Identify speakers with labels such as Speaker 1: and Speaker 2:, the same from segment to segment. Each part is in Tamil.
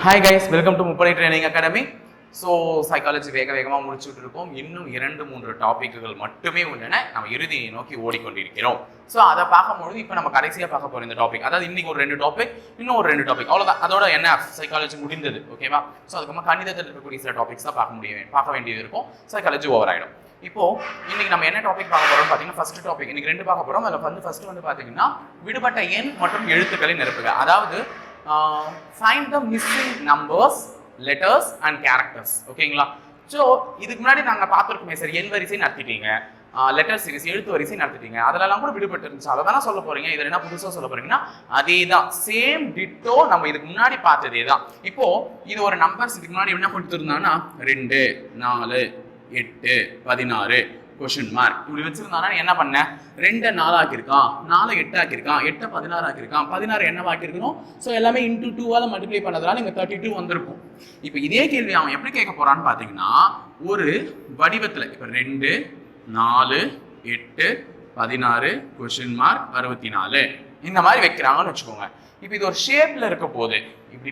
Speaker 1: Hi guys, welcome to Muppadi Training Academy. So psychology வேகமாக முடிச்சுட்டு இருக்கோம். இன்னும் 2-3 டாபிக்குகள் மட்டுமே உள்ளன. நம்ம இறுதியை நோக்கி ஓடிக்கொண்டிருக்கிறோம். ஸோ அதை பார்க்கும்பொழுது இப்போ நம்ம கடைசியாக பார்க்க போகிற இந்த டாபிக், அதாவது இன்னைக்கு ஒரு 2 டாபிக், இன்னும் ஒரு 2 டாபிக், அவ்வளோதான். அதோட என்ன சைக்காலஜி முடிந்தது, ஓகேவா? ஸோ அதுக்கப்புறம் கணிதத்தில் இருக்கக்கூடிய சில டாபிக்ஸ் தான் பார்க்க வேண்டியது இருக்கும். சைக்காலஜி ஓவர் ஆகிடும். இப்போ இன்னைக்கு நம்ம என்ன டாபிக் பார்க்க போறோம் பார்த்தீங்கன்னா, ஃபர்ஸ்ட் டாபிக் இன்னைக்கு 2 பார்க்க போறோம். அதில் ஃபர்ஸ்ட் பார்த்தீங்கன்னா விடுபட்ட எண் மற்றும் எழுத்துக்களை நிரப்புக. அதாவது find the missing numbers, letters and characters. ஓகேங்களா? ஸோ இதுக்கு முன்னாடி நாங்கள் பார்த்துருக்கோமே சார், எண் வரிசை நடத்திட்டீங்க, லெட்டர் சீரிஸ் எழுத்து வரிசை நடத்திட்டீங்க, அதெல்லாம் கூட விடுபட்டு இருந்துச்சு, அதை தானே சொல்ல போறீங்க. இதில் என்ன புதுசாக சொல்ல போறீங்கன்னா அதே தான், சேம் டிட்டோ நம்ம இதுக்கு முன்னாடி பார்த்ததே தான். இப்போ இது ஒரு நம்பர்ஸ் இதுக்கு முன்னாடி என்ன கொடுத்துருந்தாங்கன்னா 2, 4, 8, 16 கொஸ்டின் மார்க் இப்படி வச்சிருந்தானா என்ன பண்ண, 2 4 ஆக்கியிருக்கான், 4 8 ஆக்கியிருக்கான், 8 16 ஆக்கியிருக்கான், 16 என்ன ஆக்கியிருக்கணும். ஸோ எல்லாமே இன்டூ 2ஆல் மல்டிப்ளை பண்ணதுனால இங்கே 32 வந்திருக்கும். இப்போ இதே கேள்வி அவன் எப்படி கேட்க போறான்னு பார்த்தீங்கன்னா, ஒரு வடிவத்தில் இப்போ 2 4 8 16 கொஸ்டின் மார்க் 64 இந்த மாதிரி வைக்கிறாங்கன்னு வச்சுக்கோங்க. இப்போ இது ஒரு ஷேப்ல இருக்க போது, இப்படி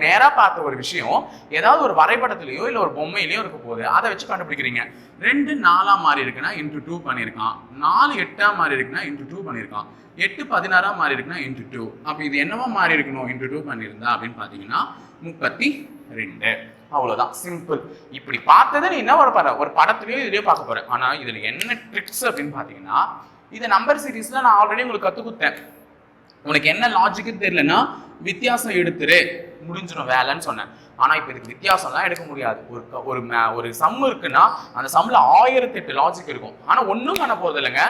Speaker 1: நேரா பார்த்த ஒரு விஷயம் ஏதாவது ஒரு வரைபடத்திலேயோ இல்லை ஒரு பொம்மையிலையோ இருக்க போது, அதை வச்சு கண்டுபிடிக்கிறீங்க. 2 4 மாறி இருக்குன்னா இன்டூ 2 பண்ணியிருக்கான், 4 8 மாறி இருக்குன்னா இன்டூ 2 பண்ணியிருக்கான், 8 16 மாறி இருக்குன்னா இன்டூ 2. அப்போ இது என்னவா மாறி இருக்கணும் இன்டூ 2 பண்ணியிருந்தா அப்படின்னு பார்த்தீங்கன்னா 32. அவ்வளோதான், சிம்பிள். இப்படி பார்த்ததை நீ என்ன ஒரு படத்துலையோ இதுலையோ பார்க்க போற. ஆனா இதுல என்ன ட்ரிக்ஸ் அப்படின்னு பார்த்தீங்கன்னா, இதை நம்பர் சீரீஸ்ல நான் ஆல்ரெடி உங்களுக்கு கற்றுக் கொடுத்தேன். உனக்கு என்ன லாஜிக்கு தெரியலன்னா வித்தியாசம் எடுத்துரு, முடிஞ்சிடும் வேலைன்னு சொன்னேன். ஆனா இப்ப இதுக்கு வித்தியாசம் தான் எடுக்க முடியாது. ஒரு சம் இருக்குன்னா அந்த சம்ல 1008 லாஜிக் இருக்கும். ஆனா ஒன்றும் பண்ண போறது இல்லைங்க.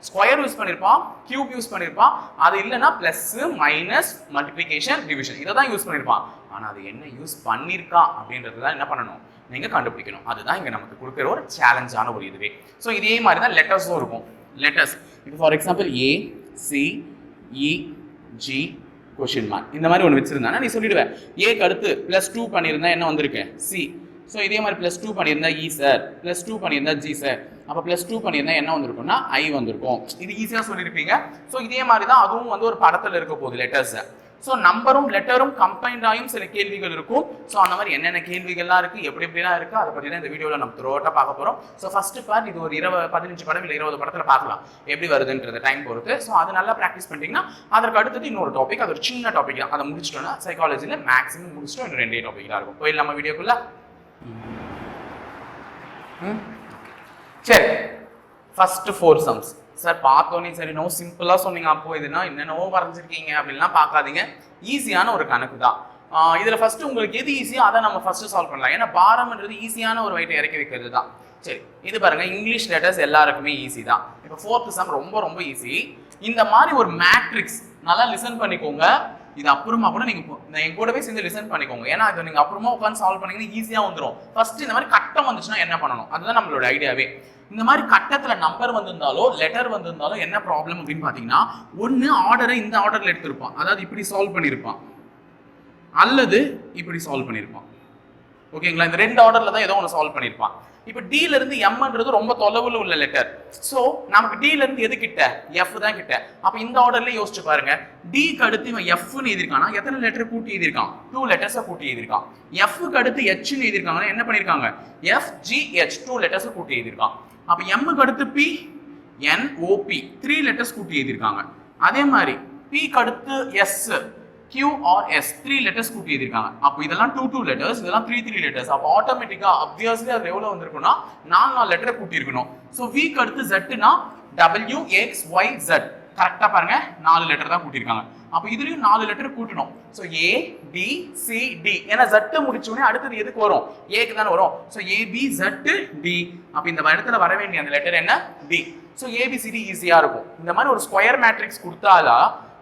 Speaker 1: ஸ்கொயர் யூஸ் பண்ணிருப்பான், கியூப் யூஸ் பண்ணிருப்பான், அது இல்லைன்னா பிளஸ் மைனஸ் மல்டிபிளிகேஷன் டிவிஷன் இதை தான் யூஸ் பண்ணிருப்பான். ஆனா அது என்ன யூஸ் பண்ணிருக்கான் அப்படின்றது தான் என்ன பண்ணணும், நீங்க கண்டுபிடிக்கணும். அதுதான் இங்க நமக்கு கொடுக்குற ஒரு சேலஞ்சான ஒரு இதுவே. ஸோ இதே மாதிரி தான் லெட்டர்ஸும் இருக்கும். லெட்டர்ஸ் இப்போ for example A, C, E, G question mark இந்த மாதிரி ஒன்று வச்சிருந்தானா நீ சொல்லிடுவேன். ஏக்கு அடுத்து +2 பண்ணியிருந்தா என்ன வந்திருக்கு C. ஸோ இதே மாதிரி +2 பண்ணியிருந்தா E சார், +2 பண்ணியிருந்தா G சார். அப்போ +2 பண்ணியிருந்தா என்ன வந்திருக்கும்னா I வந்திருக்கும். இது ஈஸியாக சொல்லியிருப்பீங்க. ஸோ இதே மாதிரி தான் அதுவும் ஒரு படத்தில் இருக்க போகுது லெட்டர்ஸ். ஸோ நம்பரும் லெட்டரும் கம்பைன்டாயும் சில கேள்விகள் இருக்கும். ஸோ அந்த மாதிரி என்னென்ன கேள்விகள்லாம் இருக்குது, எப்படிலாம் இருக்குது, அதை பற்றி தான் இந்த வீடியோவில் நம்ம த்ரோட்டாக பார்க்க போகிறோம். ஸோ ஃபர்ஸ்ட் பார்ட் இது ஒரு 15 படம் இல்லை 20 படத்தில் பார்க்கலாம் எப்படி வருதுன்றது டைம் பொறுத்து. ஸோ அது நல்லா ப்ராக்டிஸ் பண்ணிட்டீங்கன்னா அதற்கு அடுத்தது இன்னொரு டாபிக், அது ஒரு சின்ன டாபிக் தான். அதை முடிச்சிட்டோன்னா சைக்காலஜியில் மேக்ஸிமம் முடிச்சிட்டோம். இன்னும் 2 டாபிக் தான் இருக்கும். போய் நம்ம வீடியோக்குள்ள சரி. ஃபர்ஸ்ட் 4 சம்ஸ் சார் பார்த்தோன்னே சரி நோ சிம்பிளாக சொன்னீங்க, அப்போ இதுனா என்னென்னவோ வரைஞ்சிருக்கீங்க அப்படின்லாம் பார்க்காதீங்க. ஈஸியான ஒரு கணக்கு தான். இதில் ஃபர்ஸ்ட் உங்களுக்கு எது ஈஸியோ அதை நம்ம ஃபர்ஸ்ட் சால்வ் பண்ணலாம். ஏன்னா பாரம்ன்றது ஈஸியான ஒரு வெயிட்டை இறக்கி வைக்கிறது தான். சரி இது பாருங்க, இங்கிலீஷ் லெட்டர்ஸ் எல்லாருக்குமே ஈஸி தான். இப்போ 4th சம் ரொம்ப ரொம்ப ஈஸி. இந்த மாதிரி ஒரு மேட்ரிக்ஸ் நல்லா லிசன் பண்ணிக்கோங்க. இது அப்புறமா கூட நீங்க என் கூடவே சேர்ந்து லிசன் பண்ணிக்கோங்க. ஏன்னா இது நீங்க அப்புறமா உட்காந்து சால்வ் பண்ணீங்கன்னா ஈஸியா வந்துடும். ஃபர்ஸ்ட் இந்த மாதிரி கட்டம் வந்துச்சுன்னா என்ன பண்ணணும், அதுதான் நம்மளோட ஐடியாவே. இந்த மாதிரி கட்டத்துல நம்பர் வந்திருந்தாலோ லெட்டர் வந்திருந்தாலோ என்ன ப்ராப்ளம் அப்படின்னு பாத்தீங்கன்னா, ஒன்னு ஆர்டரை இந்த ஆர்டர்ல எடுத்திருப்பான், அதாவது இப்படி சால்வ் பண்ணிருப்பான், அல்லது இப்படி சால்வ் பண்ணிருப்பான். ஓகேங்களா? இந்த 2 ஆர்டர்ல தான் ஏதோ ஒன்று சால்வ் பண்ணிருப்பான். இப்போ டீல இருந்து எம்ன்றது ரொம்ப தொலைவில் உள்ள லெட்டர். ஸோ நமக்கு டீல இருந்து எது கிட்ட, எஃப் தான் கிட்ட. அப்போ இந்த ஆர்டர்ல யோசிச்சு பாருங்க, டிக்கு அடுத்து இவன் எஃப்னு எழுதியிருக்கானா எத்தனை லெட்டர் கூட்டி எழுதியிருக்கான், 2 லெட்டர்ஸை கூட்டி எழுதியிருக்கான். எஃப்க்கு அடுத்து ஹெச்னு எழுதியிருக்காங்கன்னா என்ன பண்ணியிருக்காங்க, எஃப் ஜி ஹெச் 2 லெட்டர்ஸை கூட்டி எழுதியிருக்கான். அப்போ எம்முக்கு அடுத்து பி என் ஓபி 3 லெட்டர்ஸ் கூட்டி எழுதியிருக்காங்க. அதே மாதிரி பிக்கு அடுத்து எஸ் QRS 3 லெட்டர்ஸ் கூட்டி எழுதிருக்காங்க. அப்போ இதெல்லாம் 2 லெட்டர்ஸ், இதெல்லாம் 3 லெட்டர்ஸ். அப்போ ஆட்டோமேட்டிக்கா அப்வியஸ்லி அது எவ்வளவு வந்திருக்கும்னா 4 லெட்டர் கூட்டி இருக்கணும். ஸோ விக்கு அடுத்து Z-னா WXYZ கரெக்டா பாருங்க, 4 லெட்டர் தான் கூட்டியிருக்காங்க. அப்போ இதுலயும் 4 லெட்டர் கூட்டணும். ஸோ ABCD, ஏன்னா Z முடிச்சோடனே அடுத்தது எதுக்கு வரும், ஏக்கு தானே வரும். So ABZD. அப்போ இந்த இடத்துல வர வேண்டிய அந்த லெட்டர் என்ன, D. ஸோ ABCD ஈஸியா இருக்கும். இந்த மாதிரி ஒரு ஸ்கொயர் மேட்ரிக்ஸ் கொடுத்தாலா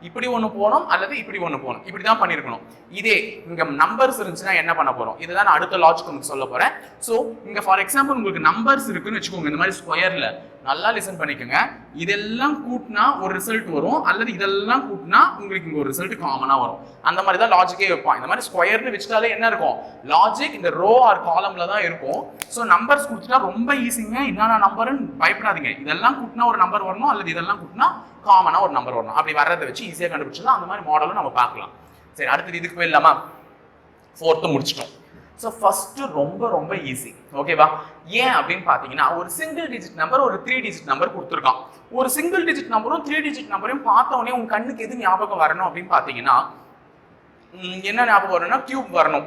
Speaker 1: இப்படி ஒன்று போகணும் அல்லது இப்படி ஒன்று போகணும், இப்படி தான் பண்ணியிருக்கணும். இதே இங்கே நம்பர்ஸ் இருந்துச்சுன்னா என்ன பண்ண போகிறோம், இதுதான் நான் அடுத்த லாஜிக் உங்களுக்கு சொல்ல போகிறேன். ஸோ இங்கே ஃபார் எக்ஸாம்பிள் உங்களுக்கு நம்பர்ஸ் இருக்குன்னு வச்சுக்கோங்க, இந்த மாதிரி ஸ்கொயரில் நல்லா லிசன் பண்ணிக்கோங்க. இதெல்லாம் கூட்டினா ஒரு ரிசல்ட் வரும், அல்லது இதெல்லாம் கூட்டினா உங்களுக்கு இங்கே ஒரு ரிசல்ட் காமனாக வரும். அந்த மாதிரி தான் லாஜிக்கே வைப்பான். இந்த மாதிரி ஸ்கொயர்னு வச்சுட்டாலே என்ன இருக்கும், லாஜிக் இந்த ரோ ஆர் காலம்ல தான் இருக்கும். ஸோ நம்பர்ஸ் கொடுத்துட்டா ரொம்ப ஈஸிங்க, என்னென்ன நம்பர்னு பயப்படாதீங்க. இதெல்லாம் கூட்டினா ஒரு நம்பர் வரணும், அல்லது இதெல்லாம் கூட்டினா காமனா ஒரு நம்பர் வரணும். அப்படி வர்றதை வச்சு ஈஸியாக கண்டுபிடிச்சலாம். அந்த மாதிரி மாடலும் நம்ம பார்க்கலாம். சரி அடுத்தது இதுக்கு போயிடலாமா. 4th முடிச்சிட்டோம். ஸோ ஃபர்ஸ்ட் ரொம்ப ரொம்ப ஈஸி. ஓகேவா? ஏன் அப்படின்னு பார்த்தீங்கன்னா ஒரு சிங்கிள் டிஜிட் நம்பர் ஒரு 3 டிஜிட் நம்பர் கொடுத்துருக்கான். ஒரு சிங்கிள் டிஜிட் நம்பரும் 3 டிஜிட் நம்பரையும் பார்த்த உடனே உங்க கண்ணுக்கு எது ஞாபகம் வரணும் அப்படின்னு பார்த்தீங்கன்னா என்ன ஞாபகம் வரணும்னா கியூப் வரணும்.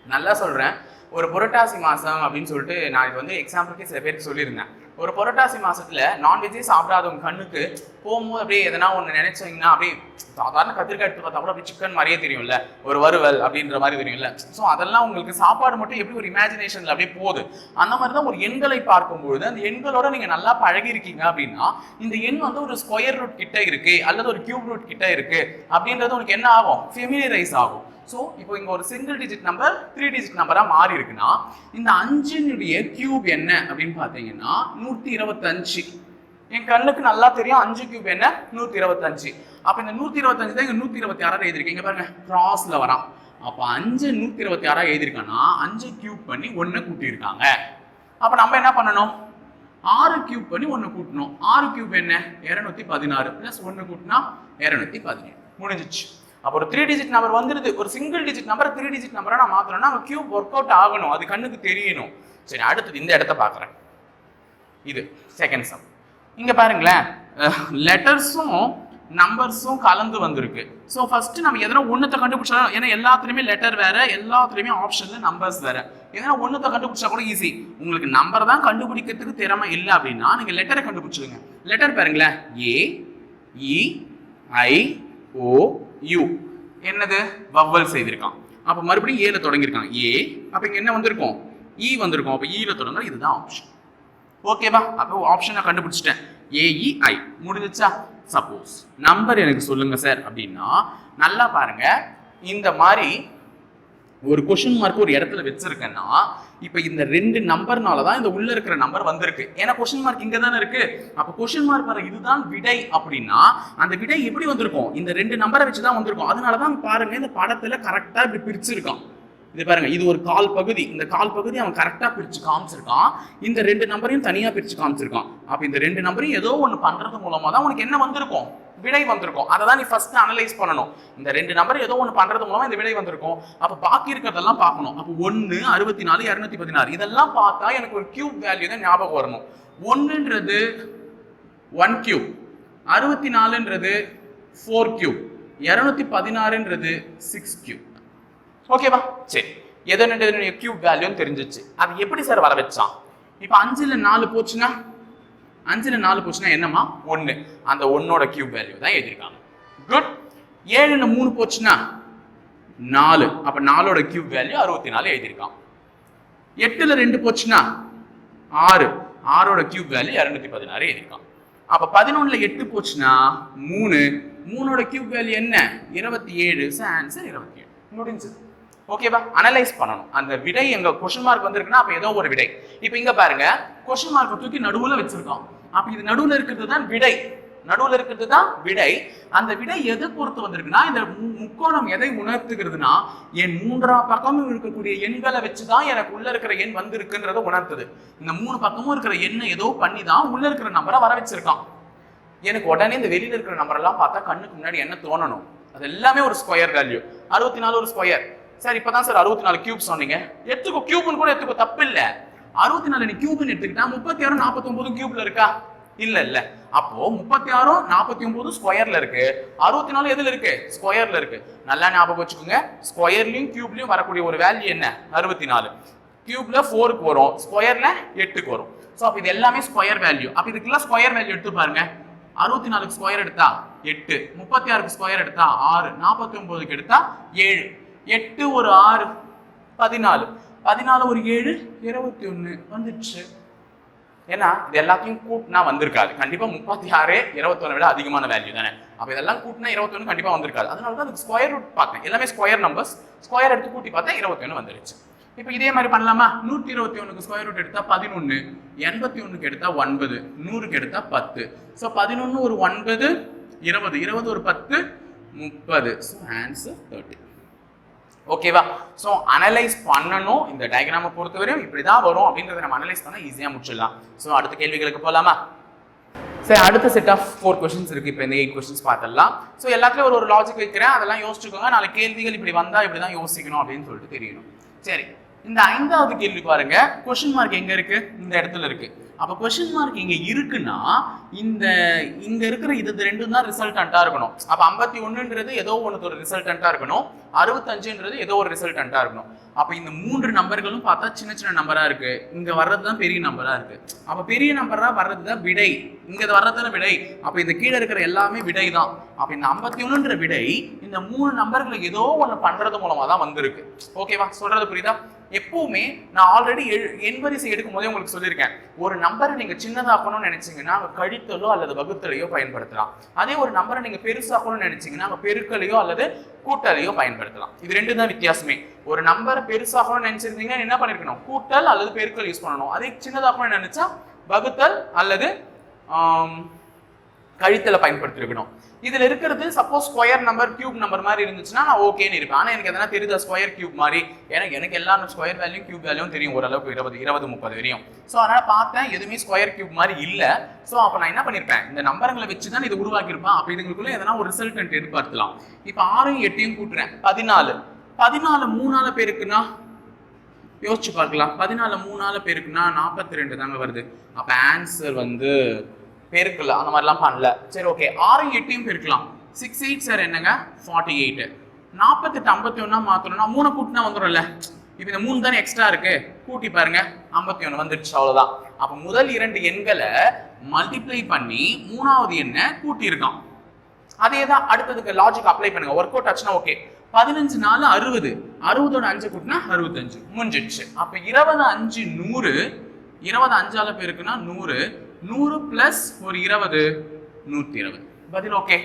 Speaker 1: நல்லா சொல்றேன். ஒரு புரட்டாசி மாசம் அப்படின்னு சொல்லிட்டு நான் இது வந்து எக்ஸாம்பிளுக்கே சில பேருக்கு சொல்லியிருந்தேன். ஒரு புரட்டாசி மாசத்துல நான்வெஜ்ஜே சாப்பிடாதவங்க கண்ணுக்கு போகும்போது அப்படியே எதனா ஒன்று நினைச்சீங்கன்னா அப்படியே சாதாரண கத்திரிக்காய் எடுத்து பார்த்தா கூட அப்படியே சிக்கன் மாதிரியே தெரியும்ல, ஒரு வறுவல் அப்படின்ற மாதிரி தெரியும்ல. ஸோ அதெல்லாம் உங்களுக்கு சாப்பாடு மட்டும் எப்படி ஒரு இமேஜினேஷன்ல அப்படியே போகுது. அந்த மாதிரி தான் ஒரு எண்களை பார்க்கும்பொழுது அந்த எண்களோட நீங்க நல்லா பழகி இருக்கீங்க அப்படின்னா இந்த எண் வந்து ஒரு ஸ்கொயர் ரூட் கிட்ட இருக்கு அல்லது ஒரு கியூப் ரூட் கிட்ட இருக்கு அப்படின்றது உங்களுக்கு என்ன ஆகும்? ஃபெமிலியரைஸ் ஆகும். ஸோ இப்போ இங்க ஒரு சிங்கிள் டிஜிட் நம்பர் 3 டிஜிட் நம்பரா மாறி இருக்குன்னா இந்த 5னுடைய கியூப் என்ன அப்படின்னு பார்த்தீங்கன்னா 125. என் கண்ணுக்கு நல்லா தெரியும் 5 கியூப் என்ன 125. அப்ப இந்த 125 தான் இங்க 126 எழுதிருக்கீங்க பாருங்க, கிராஸ்ல வரான். அப்ப 5 126 எழுதிருக்கானா 5 கியூப் பண்ணி 1 கூட்டியிருக்காங்க. அப்ப நம்ம என்ன பண்ணணும்? 6 கியூப் பண்ணி 1 கூட்டணும். 6 கியூப் என்ன 216 பிளஸ் 1 கூட்டினா 217 முடிஞ்சிச்சு. அப்போ ஒரு 3 டிஜிட் நம்பர் வந்துருது. ஒரு சிங்கிள் டிஜிட் நம்பர் 3 டிஜிட் நம்பரா நான் மாத்தணும்னா அங்க கியூப் ஒர்க் அவுட் ஆகணும், அது கண்ணுக்கு தெரியணும். சரி, அடுத்தது இந்த இடத்த பாக்குறேன். இது செகண்ட் சம். இங்க பாருங்களேன், லெட்டர்ஸும் நம்பர்ஸும் கலந்து வந்திருக்கு. ஸோ ஃபர்ஸ்ட் நம்ம எதனா ஒன்னத்தை கண்டுபிடிச்சா, ஏன்னா எல்லாத்துலயுமே லெட்டர் வேற, எல்லாத்துலயுமே ஆப்ஷன்ல நம்பர்ஸ் வேற. எதனா ஒன்னத்தை கண்டுபிடிச்சா கூட ஈஸி. உங்களுக்கு நம்பர் தான் கண்டுபிடிக்கிறதுக்கு திறமை இல்லை அப்படின்னா நீங்க லெட்டரை கண்டுபிடிச்சிடுங்க. லெட்டர் பாருங்களேன், ஏ இ ஐ ஓ யூ. என்னது? வவ்வல் செய்திருக்கான். அப்ப மறுபடியும் ஏல தொடங்கியிருக்கான் ஏ. அப்ப இங்க என்ன வந்திருக்கும்? இ வந்திருக்கும். அப்ப ஈல தொடங்க, இதுதான் ஆப்ஷன். ஓகேவா? அப்போ ஆப்ஷனை கண்டுபிடிச்சிட்டேன். ஏஇஐ முடிஞ்சிச்சா? சப்போஸ் நம்பர் எனக்கு சொல்லுங்க சார் அப்படின்னா நல்லா பாருங்க, இந்த மாதிரி ஒரு கொஸ்டின் மார்க் ஒரு இடத்துல வச்சிருக்கேன்னா இப்ப இந்த 2 நம்பர்னால தான் இந்த உள்ள இருக்கிற நம்பர் வந்திருக்கு. ஏன்னா கொஸ்டின் மார்க் இங்க தானே இருக்கு. அப்ப கொஸ்டின் மார்க் வர இதுதான் விடை அப்படின்னா அந்த விடை எப்படி வந்திருக்கும்? இந்த 2 நம்பரை வச்சுதான் வந்திருக்கும். அதனாலதான் பாருங்க இந்த படத்துல கரெக்டா இப்படி பிரிச்சிருக்கான். இது பாருங்க, இது ஒரு கால் பகுதி. இந்த கால் பகுதி அவன் கரெக்டா பிரிச்சு காமிச்சிருக்கான். இந்த 2 நம்பரையும் தனியா பிரிச்சு காமிச்சிருக்கான். அப்ப இந்த 2 நம்பரையும் ஏதோ ஒண்ணு பண்றது மூலமா தான் உனக்கு என்ன வந்திருக்கும்? விடை வந்திருக்கும். அதை தான் நீ ஃபர்ஸ்ட் அனலைஸ் பண்ணணும். இந்த 2 நம்பர் ஏதோ ஒன்று பண்றது மூலமா இந்த விடை வந்திருக்கும். அப்ப பாக்கி இருக்கிறதெல்லாம் பார்க்கணும். அப்போ 1 64 216 இதெல்லாம் பார்த்தா எனக்கு ஒரு கியூப் வேல்யூ தான் ஞாபகம் வரணும். 1ன்றது 1 கியூப், 64ன்றது 4 கியூப், 216ன்றது 6 கியூப். ஓகேவா? சரி, எதனுடைய கியூப் வேல்யூன்னு தெரிஞ்சிச்சு. அது எப்படி சார் வர வச்சான்? இப்போ 5ல் 4 போச்சுன்னா 5ல் 4 போச்சுன்னா என்னமா? 1. அந்த 1ஓட கியூப் வேல்யூ தான் எழுதிருக்காங்க. குட். 7ல் 3 போச்சுன்னா 4. அப்ப 4ஓட கியூப் வேல்யூ 64 எழுதிருக்கான். 8ல் 2 போச்சுன்னா 6. 6ஓட கியூப் வேல்யூ 216 எழுதிருக்கான். அப்ப 11ல் 8 போச்சுன்னா 3. 3ஓட கியூப் வேல்யூ என்ன? 27. ஆன்சர் 27. முடிஞ்சது. ஓகேவா? அனலைஸ் பண்ணணும். அந்த விடை எங்க கொஸ்டின் மார்க் வந்திருக்குன்னா அப்ப ஏதோ ஒரு விடை. இப்போ இங்க பாருங்க, கொஸ்டின் மார்க் தூக்கி நடுவுல வச்சிருக்கோம். அப்ப இது நடுவுல இருக்கிறது தான் விடை. நடுவுல இருக்கிறது தான் விடை. அந்த விடை எதை பொறுத்து வந்திருக்குன்னா இந்த முக்கோணம் எதை உணர்த்துகிறதுனா என் 3ஆம் பக்கமும் இருக்கக்கூடிய எண்களை வச்சுதான் எனக்கு உள்ள இருக்கிற எண் வந்திருக்குன்றத உணர்த்துது. இந்த 3 பக்கமும் இருக்கிற எண்ணை ஏதோ பண்ணி தான் உள்ள இருக்கிற நம்பரை வர வச்சிருக்கான். எனக்கு உடனே இந்த வெளியில இருக்கிற நம்பர் எல்லாம் பார்த்தா கண்ணுக்கு முன்னாடி என்ன தோணணும்? அது எல்லாமே ஒரு ஸ்கொயர் வேல்யூ. 64 ஒரு ஸ்கொயர். சார் இப்பதான் சார் 64 கியூப் சொன்னீங்க. எடுத்துக்கோ, கியூப்னு கூட எடுத்துக்கோ, தப்பு இல்ல. 64 நீ கியூப்னு எடுத்துக்கிட்டா 36 49 கியூப்ல இருக்கா? இல்ல இல்ல. அப்போ 36 49 ஸ்கொயர்ல இருக்கு. 64 எதுல இருக்கு? ஸ்கொயர்ல இருக்கு. நல்லா ஞாபகம் வச்சுக்கோங்க. ஸ்கொயர்லயும் கியூப்லயும் வரக்கூடிய ஒரு வேல்யூ என்ன? 64. கியூப்ல 4க்கு வரும், ஸ்கொயர்ல 8க்கு வரும். சோ அப்ப இது எல்லாமே ஸ்கொயர் வேல்யூ. அப்ப இதுக்கெல்லாம் ஸ்கொயர் வேல்யூ எடுத்து பாருங்க. 64க்கு ஸ்கொயர் எடுத்தா 8, 36க்கு ஸ்கொயர் எடுத்தா 6, 49க்கு எடுத்தா 7. 8 ஒரு 6 14, 14 ஒரு 7 21 வந்துச்சு. ஏன்னா இது எல்லாத்தையும் கூட்டினா வந்திருக்காது. கண்டிப்பா 36 21 விட அதிகமான வேல்யூ தானே. அப்ப இதெல்லாம் கூட்டினா 21 கண்டிப்பா வந்திருக்காது. அதனால தான் அதுக்கு ஸ்கொயர் ரூட் பார்த்தேன். எல்லாமே ஸ்கொயர் நம்பர்ஸ். ஸ்கொயர் எடுத்து கூட்டி பார்த்தா 21 வந்துருச்சு. இப்போ இதே மாதிரி பண்ணலாமா? 121க்கு ஸ்கொயர் ரூட் எடுத்தா 11, 81க்கு எடுத்தா 9, 100க்கு எடுத்தா 10. ஸோ 11 ஒரு 9 20, 20 ஒரு 10 30. So answer 30. ஓகேவா? ஸோ அனலைஸ் பண்ணணும். இந்த டயக்ராமை பொறுத்தவரையும் இப்படிதான் வரும் அப்படின்றத நம்ம அனலைஸ் பண்ண ஈஸியாக முடிச்சிடலாம். ஸோ அடுத்த கேள்விகளுக்கு போகலாமா? சரி, அடுத்த செட் ஆஃப் 4 கொஸ்டின்ஸ் இருக்கு. இப்போ இந்த 8 கொஸ்டின்ஸ் பார்த்துடலாம். ஸோ எல்லாத்துலயும் ஒரு லாஜிக் வைக்கிறேன், அதெல்லாம் யோசிச்சுக்கோங்க. நாளை கேள்விகள் இப்படி வந்தா இப்படிதான் யோசிக்கணும் அப்படின்னு சொல்லிட்டு தெரியணும். சரி, இந்த 5வது கேள்வி பாருங்க. கொஸ்டின் மார்க் எங்க இருக்கு? இந்த இடத்துல இருக்கு. அப்ப கொஸ்டின் மார்க் இங்க இருக்குன்னா இங்க இருக்கிற இது ரெண்டும் தான் ரிசல்டன்டா இருக்கணும். அப்ப 51ன்றது ஏதோ ஒன்று ஒரு ரிசல்டன்டா இருக்கணும், 65ன்றது ஏதோ ஒரு ரிசல்டன்டா இருக்கணும். அப்ப இந்த 3 நம்பர்களும் பார்த்தா சின்ன சின்ன நம்பரா இருக்கு, இங்க வர்றதுதான் பெரிய நம்பரா இருக்கு. அப்ப பெரிய நம்பரா வர்றதுதான் விடை, இங்க வர்றதுதான் விடை. அப்ப இந்த கீழே இருக்கிற எல்லாமே விடை தான். அப்ப இந்த 51ன்ற விடை இந்த 3 நம்பர்களை ஏதோ ஒண்ணு பண்றது மூலமா தான் வந்திருக்கு. ஓகேவா? சொல்றது புரியுதா? எப்பவுமே நான் ஆல்ரெடி எண்வரிசை எடுக்கும் போதே உங்களுக்கு சொல்லியிருக்கேன், ஒரு நம்பரை நீங்க சின்னதாக்கணும்னு நினைச்சீங்கன்னா கழித்தலோ அல்லது வகுத்தலையோ பயன்படுத்தலாம். அதே ஒரு நம்பரை நீங்க பெருசாக்கணும்னு நினைச்சீங்கன்னா பெருக்கலையோ அல்லது கூட்டலையோ பயன்படுத்தலாம். இது ரெண்டு தான் வித்தியாசமே. ஒரு நம்பரை பெருசாக்கணும்னு நினைச்சிருந்தீங்கன்னா என்ன பண்ணிருக்கணும்? கூட்டல் அல்லது பெருக்கல் யூஸ் பண்ணணும். அதே சின்னதாக்கணும்னு நினைச்சா வகுத்தல் அல்லது கழித்தலை பயன்படுத்திருக்கணும். இதுல இருக்கிறது suppose square number cube number மாதிரி இருந்துச்சுன்னா நான் ஓகேன்னு இருப்பேன். ஆனா எனக்கு எதனா தெரியுதா ஸ்கொயர் கியூப் மாதிரி? எனக்கு எல்லா ஸ்கொயர் வேல்யூ கியூப் வேல்யூவும் தெரியும் ஓரளவுக்கு, 20-30 வரையும். ஸோ அதனால பார்த்தேன் எதுவுமே ஸ்கொயர் கியூப் மாதிரி இல்ல. ஸோ அப்ப நான் என்ன பண்ணிருப்பேன், இந்த நம்பர்களை வச்சுதான் இது உருவாக்கியிருப்பேன். அப்ப இதுங்களுக்குள்ள எதனா ஒரு ரிசல்ட் எதிர்பார்க்கலாம். இப்ப 6யும் 8யும் கூட்டுறேன், 14. 14 3ஆல பேருக்குன்னா யோசிச்சு பார்க்கலாம். 14 3ஆல பேருக்குன்னா 42 தாங்க வருது. அப்ப ஆன்சர் பெருக்கல அந்த மாதிரிலாம் பண்ணல. சரி, ஓகே. 6யும் 8யும் பெருக்கலாம். 6 8 சார் என்னங்க 48. 48 51 மாத்தணும்னா 3 கூட்டினா வந்துடும்ல. இப்போ இந்த 3 தானே எக்ஸ்ட்ரா இருக்கு, கூட்டி பாருங்க 51 வந்துருச்சு, அவ்வளவுதான். அப்ப முதல் 2 எண்களை மல்டிப்ளை பண்ணி 3வது எண்ணை கூட்டி இருக்கான். அதே தான் அடுத்ததுக்கு லாஜிக் அப்ளை பண்ணுங்க. ஒர்க் அவுட் ஆச்சுன்னா ஓகே. 15 4 60, 60ஓட 5 கூட்டினா 65 முடிஞ்சிடுச்சு. அப்ப 20 5 100, 20 5ஆல பேருக்குன்னா 100, 100 பிளஸ் ஒரு 20 120. பதில் ஓகே,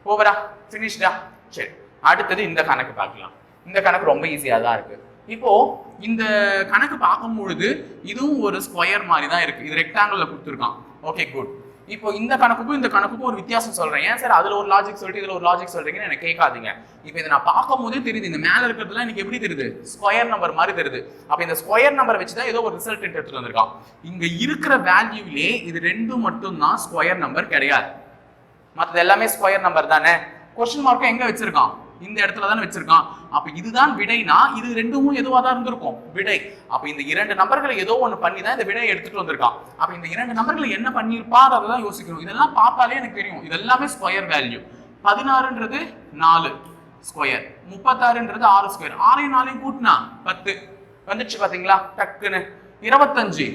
Speaker 1: ஓவரா, ஃபினிஷ்டா. சரி, அடுத்தது இந்த கணக்கு பார்க்கலாம். இந்த கணக்கு ரொம்ப ஈஸியா தான் இருக்கு. இப்போ இந்த கணக்கு பார்க்கும் பொழுது இதுவும் ஒரு ஸ்கொயர் மாதிரி தான் இருக்கு. இது ரெக்டாங்கிள்ல கொடுத்துருக்கான். Okay, good. இப்போ இந்த கணக்குக்கும் இந்த கணக்குக்கும் ஒரு வித்தியாசம் சொல்றேன். ஏன் சார் அதுல ஒரு லாஜிக் சொல்லிட்டு இதுல ஒரு லாஜிக் சொல்றீங்கன்னு எனக்கு கேட்காதீங்க. இப்போ இதை நான் பார்க்கும் போதே தெரியுது, இந்த மேல இருக்கிறதுலாம் எனக்கு எப்படி தெரியுது? ஸ்கொயர் நம்பர் மாதிரி தெரியுது. அப்ப இந்த ஸ்கொயர் நம்பர் வச்சுதான் ஏதோ ஒரு ரிசல்ட் எடுத்துட்டு வந்திருக்கான். இங்க இருக்கிற வேல்யூலே இது ரெண்டும் மட்டும் தான் ஸ்கொயர் நம்பர் கிடையாது, மற்றது எல்லாமே ஸ்கொயர் நம்பர் தானே. கொஸ்டின் மார்க்கும் எங்க வச்சிருக்கான்? இந்த இடத்துல தானே வச்சிருக்கான். அப்ப இதுதான் விடைனா இது ரெண்டும் எதுவா தான் இருந்திருக்கும், விடை. அப்ப இந்த 2 நம்பர்களை ஏதோ ஒண்ணு பண்ணி தான் இந்த விடையை எடுத்துட்டு வந்திருக்கான். அப்ப இந்த 2 நம்பர்களை என்ன பண்ணிருப்பார் அததான் யோசிக்கணும். இதெல்லாம் பார்த்தாலே எனக்கு தெரியும் இது எல்லாமே ஸ்கொயர் வேல்யூ. 16ன்றது 4 ஸ்கொயர், 36ன்றது 6 ஸ்கொயர். 6யும் 4யும் கூட்டினா 10 வந்துச்சு பாத்தீங்களா டக்குன்னு. 25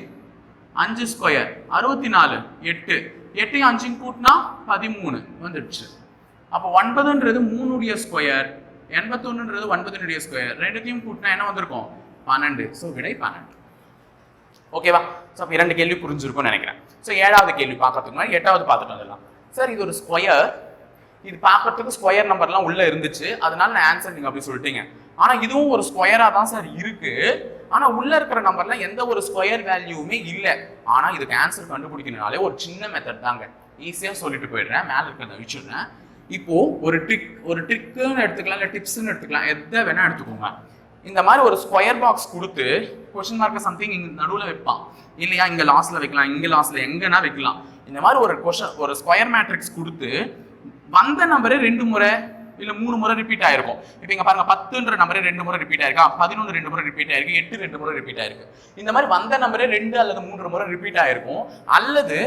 Speaker 1: 5 ஸ்கொயர், 64 8, 8யும் 5யும் கூட்டினா 13 வந்துடுச்சு. அப்போ 9ன்றது 3 ஸ்கொயர், 81ன்றது 9 ஸ்கொயர், ரெண்டுத்தையும் கூட்டினா என்ன வந்திருக்கும்? 12. ஸோ விடை 12. ஓகேவா? ஸோ அப்போ 2 கேள்வி புரிஞ்சிருக்கும்னு நினைக்கிறேன். ஸோ 7வது கேள்வி பார்க்கறதுக்கு முன்னாடி 8வது பார்த்துட்டு வந்துடலாம். சார் இது ஒரு ஸ்கொயர், இது பார்க்கறதுக்கு ஸ்கொயர் நம்பர்லாம் உள்ள இருந்துச்சு, அதனால நான் ஆன்சர் நீங்க அப்படி சொல்லிட்டீங்க. ஆனா இதுவும் ஒரு ஸ்கொயரா தான் சார் இருக்கு. ஆனா உள்ள இருக்கிற நம்பர்ல எந்த ஒரு ஸ்கொயர் வேல்யூவுமே இல்லை. ஆனா இதுக்கு ஆன்சர் கண்டுபிடிக்கணும்னாலே ஒரு சின்ன மெத்தட் தாங்க, ஈஸியா சொல்லிட்டு போயிடுறேன். மேல இருக்கிறத வச்சுடுறேன். இப்போ ஒரு ட்ரிக்குன்னு எடுத்துக்கலாம், இல்லை டிப்ஸ்ன்னு எடுத்துக்கலாம், எதை வேணா எடுத்துக்கோங்க. இந்த மாதிரி ஒரு ஸ்கொயர் பாக்ஸ் கொடுத்து கொஸ்டின் மார்க் சம்திங் இங்க நடுவில் வைப்பான் இல்லையா, இங்க லாஸ்ட்ல வைக்கலாம், இங்க லாஸ்ட்ல எங்கன்னா வைக்கலாம். இந்த மாதிரி ஒரு ஸ்கொயர் மேட்ரிக்ஸ் கொடுத்து வந்த நம்பரே 2 முறை இல்ல 3 முறை ரிப்பீட் ஆயிருக்கும். இப்போ இங்க பாருங்க 10ன்ற நம்பரே 2 முறை ரிப்பீட் ஆயிருக்கா, 11 2 முறை ரிப்பீட் ஆயிருக்கு, 8 2 முறை ரிப்பீட் ஆயிருக்கு. இந்த மாதிரி வந்த நம்பரே 2 அல்லது 3 முறை ரிப்பீட் ஆயிருக்கும். அல்லது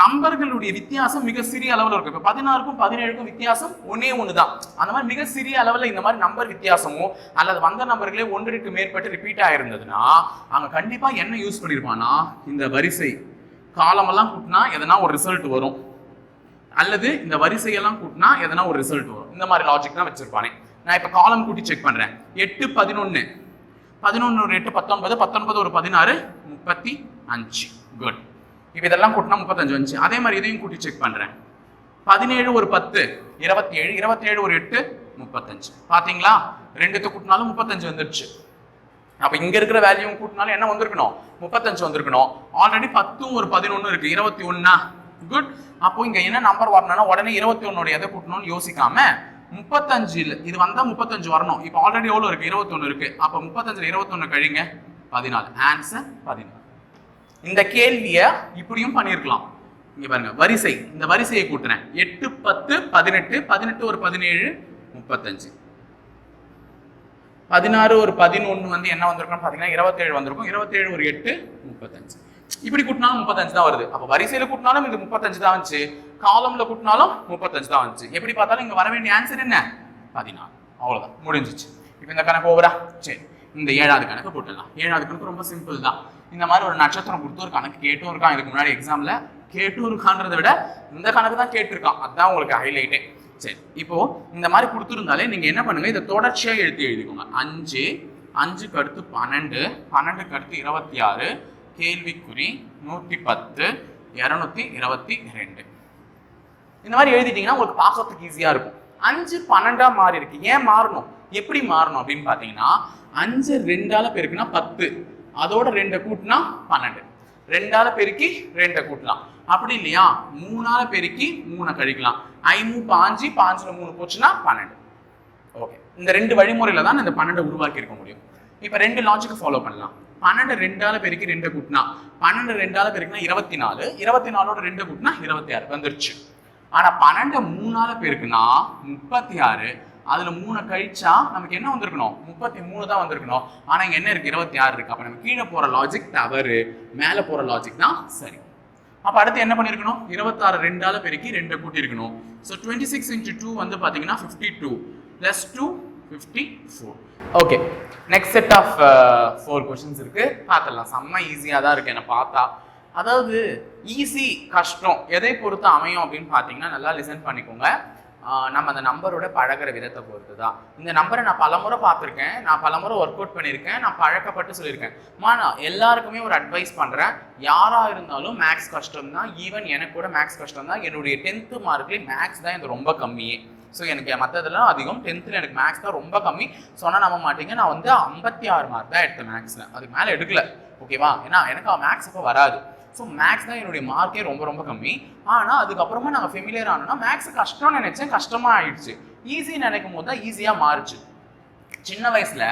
Speaker 1: நம்பர்களுடைய வித்தியாசம் மிக சிறிய அளவில் இருக்கும். இப்போ 16க்கும் 17க்கும் வித்தியாசம் ஒன்று தான். அந்த மாதிரி மிக சிறிய அளவில் இந்த மாதிரி நம்பர் வித்தியாசமோ அல்லது வந்த நம்பர்களே 1க்கு மேற்பட்டு ரிப்பீட் ஆயிருந்ததுன்னா அங்க கண்டிப்பா என்ன யூஸ் பண்ணிருப்பானா, இந்த வரிசை காலமெல்லாம் கூட்டினா எதனா ஒரு ரிசல்ட் வரும், அல்லது இந்த வரிசையெல்லாம் கூட்டினா எதனா ஒரு ரிசல்ட் வரும். இந்த மாதிரி லாஜிக் தான் வச்சிருப்பானே. நான் இப்ப காலம் கூட்டி செக் பண்றேன். 8 11, 11 ஒரு 8 19, 19 ஒரு 16 35. குட். இப்போ இதெல்லாம் கூட்டினா 35 வந்துச்சு. அதே மாதிரி இதையும் கூட்டி செக் பண்றேன். 17 ஒரு 10 27, 27 ஒரு 8 35. பாத்தீங்களா, ரெண்டுத்தை கூட்டினாலும் 35 வந்துருச்சு. அப்ப இங்க இருக்கிற வேல்யூவும் கூட்டினாலும் என்ன வந்திருக்கணும், 35 வந்திருக்கணும். ஆல்ரெடி 10ம் ஒரு 11 இருக்கு, 21. குட். அப்போ இங்க என்ன நம்பர் வரணும்னா உடனே 21 எதை கூட்டணும்னு யோசிக்காம 35 இது வந்தா 35 வரணும். இப்போ ஆல்ரெடி எவ்வளவு இருக்கு, 21 இருக்கு. அப்ப 35 21 கழிங்க 14. ஆன்சர் 14. இந்த கேள்வியை இப்படியும் பண்ணிருக்கலாம். இங்க பாருங்க வரிசை, இந்த வரிசையை கூட்டுறேன். 8 10 18, 18 ஒரு 17 35, 16 ஒரு 11 வந்து என்ன வந்திருக்கும் பாத்தீங்கன்னா 27 வந்திருக்கும். 27 ஒரு 8 35. இப்படி கூட்டினாலும் 35 தான் வருது. அப்ப வரிசையில கூட்டினாலும் இது 35 தான் வந்துச்சு, காலம்ல கூட்டினாலும் 35 தான் வந்துச்சு. எப்படி பார்த்தாலும் இங்க வர வேண்டிய ஆன்சர் என்ன 14. அவ்வளவுதான், முடிஞ்சிச்சு. இப்ப இந்த கணக்கு ஓவரா. சரி, இந்த 7வது கணக்கு போட்டுடலாம். 7வது கணக்கு ரொம்ப சிம்பிள் தான். இந்த மாதிரி ஒரு நட்சத்திரம் கொடுத்து ஒரு கணக்கு கேட்டும் இருக்கான். இதுக்கு முன்னாடி எக்ஸாம்ல கேட்டும் இருக்கான்றதை விட இந்த கணக்கு தான் கேட்டிருக்கான். அதுதான் உங்களுக்கு ஹைலைட்டே. சரி, இப்போ இந்த மாதிரி கொடுத்துருந்தாலே நீங்க என்ன பண்ணுங்க, இதை தொடர்ச்சியா எழுதிக்கோங்க. 5, 5க்கு அடுத்து 12, 12க்கு அடுத்து 26, கேள்விக்குறி 110, 222. இந்த மாதிரி எழுதிட்டீங்கன்னா உங்களுக்கு பார்க்கறதுக்கு ஈஸியா இருக்கும். 5 12ஆ மாறி இருக்கு. ஏன் மாறணும், எப்படி மாறணும் அப்படின்னு பாத்தீங்கன்னா 5 2ஆல பெருக்குனா 10, அதோட 2 கூட்டினா 12, 2ஆல பெருக்கி 2 கூட்டலாம். அப்படி இல்லையா 3ஆல பெருக்கி 3 கழிக்கலாம். 5 5, 5ல 3 போச்சுன்னா 12. ஓகே, இந்த 2 வழிமுறையில தான் இந்த 12 உருவாக்கி இருக்க முடியும். இப்ப 2 லாஜிக் ஃபாலோ பண்ணலாம். 12 2ஆல பெருக்கி 2 கூட்டினா 12, 2ஆல பெருக்கினா 24, 24ஓட 2 கூட்டினா 26 வந்துருச்சு. ஆனா 12 3ஆல பெருக்குனா 36, அதுல 3 கழிச்சா நமக்கு என்ன வந்திருக்கணும் 33 தான் வந்திருக்கணும். ஆனா இங்க என்ன இருக்கு 26 இருக்கு. அப்ப நம்ம கீழே போற லாஜிக் தவறு, மேல போற லாஜிக் தான் சரி. அப்ப அடுத்து என்ன பண்ணிருக்கணும் 26 2ஆல பெருக்கி 2 கூட்டி இருக்கணும். சோ 26 into 2 வந்து பாத்தீங்கன்னா 52 plus 2 54. Okay, next set of 4 questions இருக்கு, பார்க்கலாம். செம்ம ஈஸியா தான் இருக்கு என்ன பார்த்தா. அதாவது ஈஸி கஷ்டம் எதை பொறுத்து அமையும் அப்படின்னு பாத்தீங்கன்னா நல்லா லிசன் பண்ணிக்கோங்க. நம்ம அந்த நம்பரோட பழகிற விதத்தை பொறுத்து தான். இந்த நம்பரை நான் பலமுறை பார்த்துருக்கேன், நான் பலமுறை ஒர்க் அவுட் பண்ணியிருக்கேன், நான் பழக்கப்பட்டு சொல்லியிருக்கேன். நான் எல்லாருக்குமே ஒரு அட்வைஸ் பண்ணுறேன், யாராக இருந்தாலும் மேக்ஸ் கஷ்டம் தான். ஈவன் எனக்கு கூட மேக்ஸ் கஷ்டம் தான். என்னுடைய 10th மார்க்லேயே மேக்ஸ் தான் எனக்கு ரொம்ப கம்மியே. ஸோ எனக்கு மற்றதெல்லாம் அதிகம், 10th எனக்கு மேக்ஸ் தான் ரொம்ப கம்மி. சொன்னால் நம்ப மாட்டீங்க, நான் வந்து 56 மார்க் தான் எடுத்தேன் மேக்ஸில், அதுக்கு மேலே எடுக்கல. ஓகேவா, ஏன்னா எனக்கு மேக்ஸ் அப்போ வராது. ஸோ மேக்ஸ் தான் என்னுடைய மார்க்கே ரொம்ப ரொம்ப கம்மி. ஆனால் அதுக்கப்புறமா நாங்கள் ஃபெமிலியர் ஆனோம்னா மேக்ஸ் கஷ்டம்னு நினைச்சேன், கஷ்டமாக ஆயிடுச்சு. ஈஸி நினைக்கும் போது தான் ஈஸியாக மாறுச்சு. சின்ன வயசுல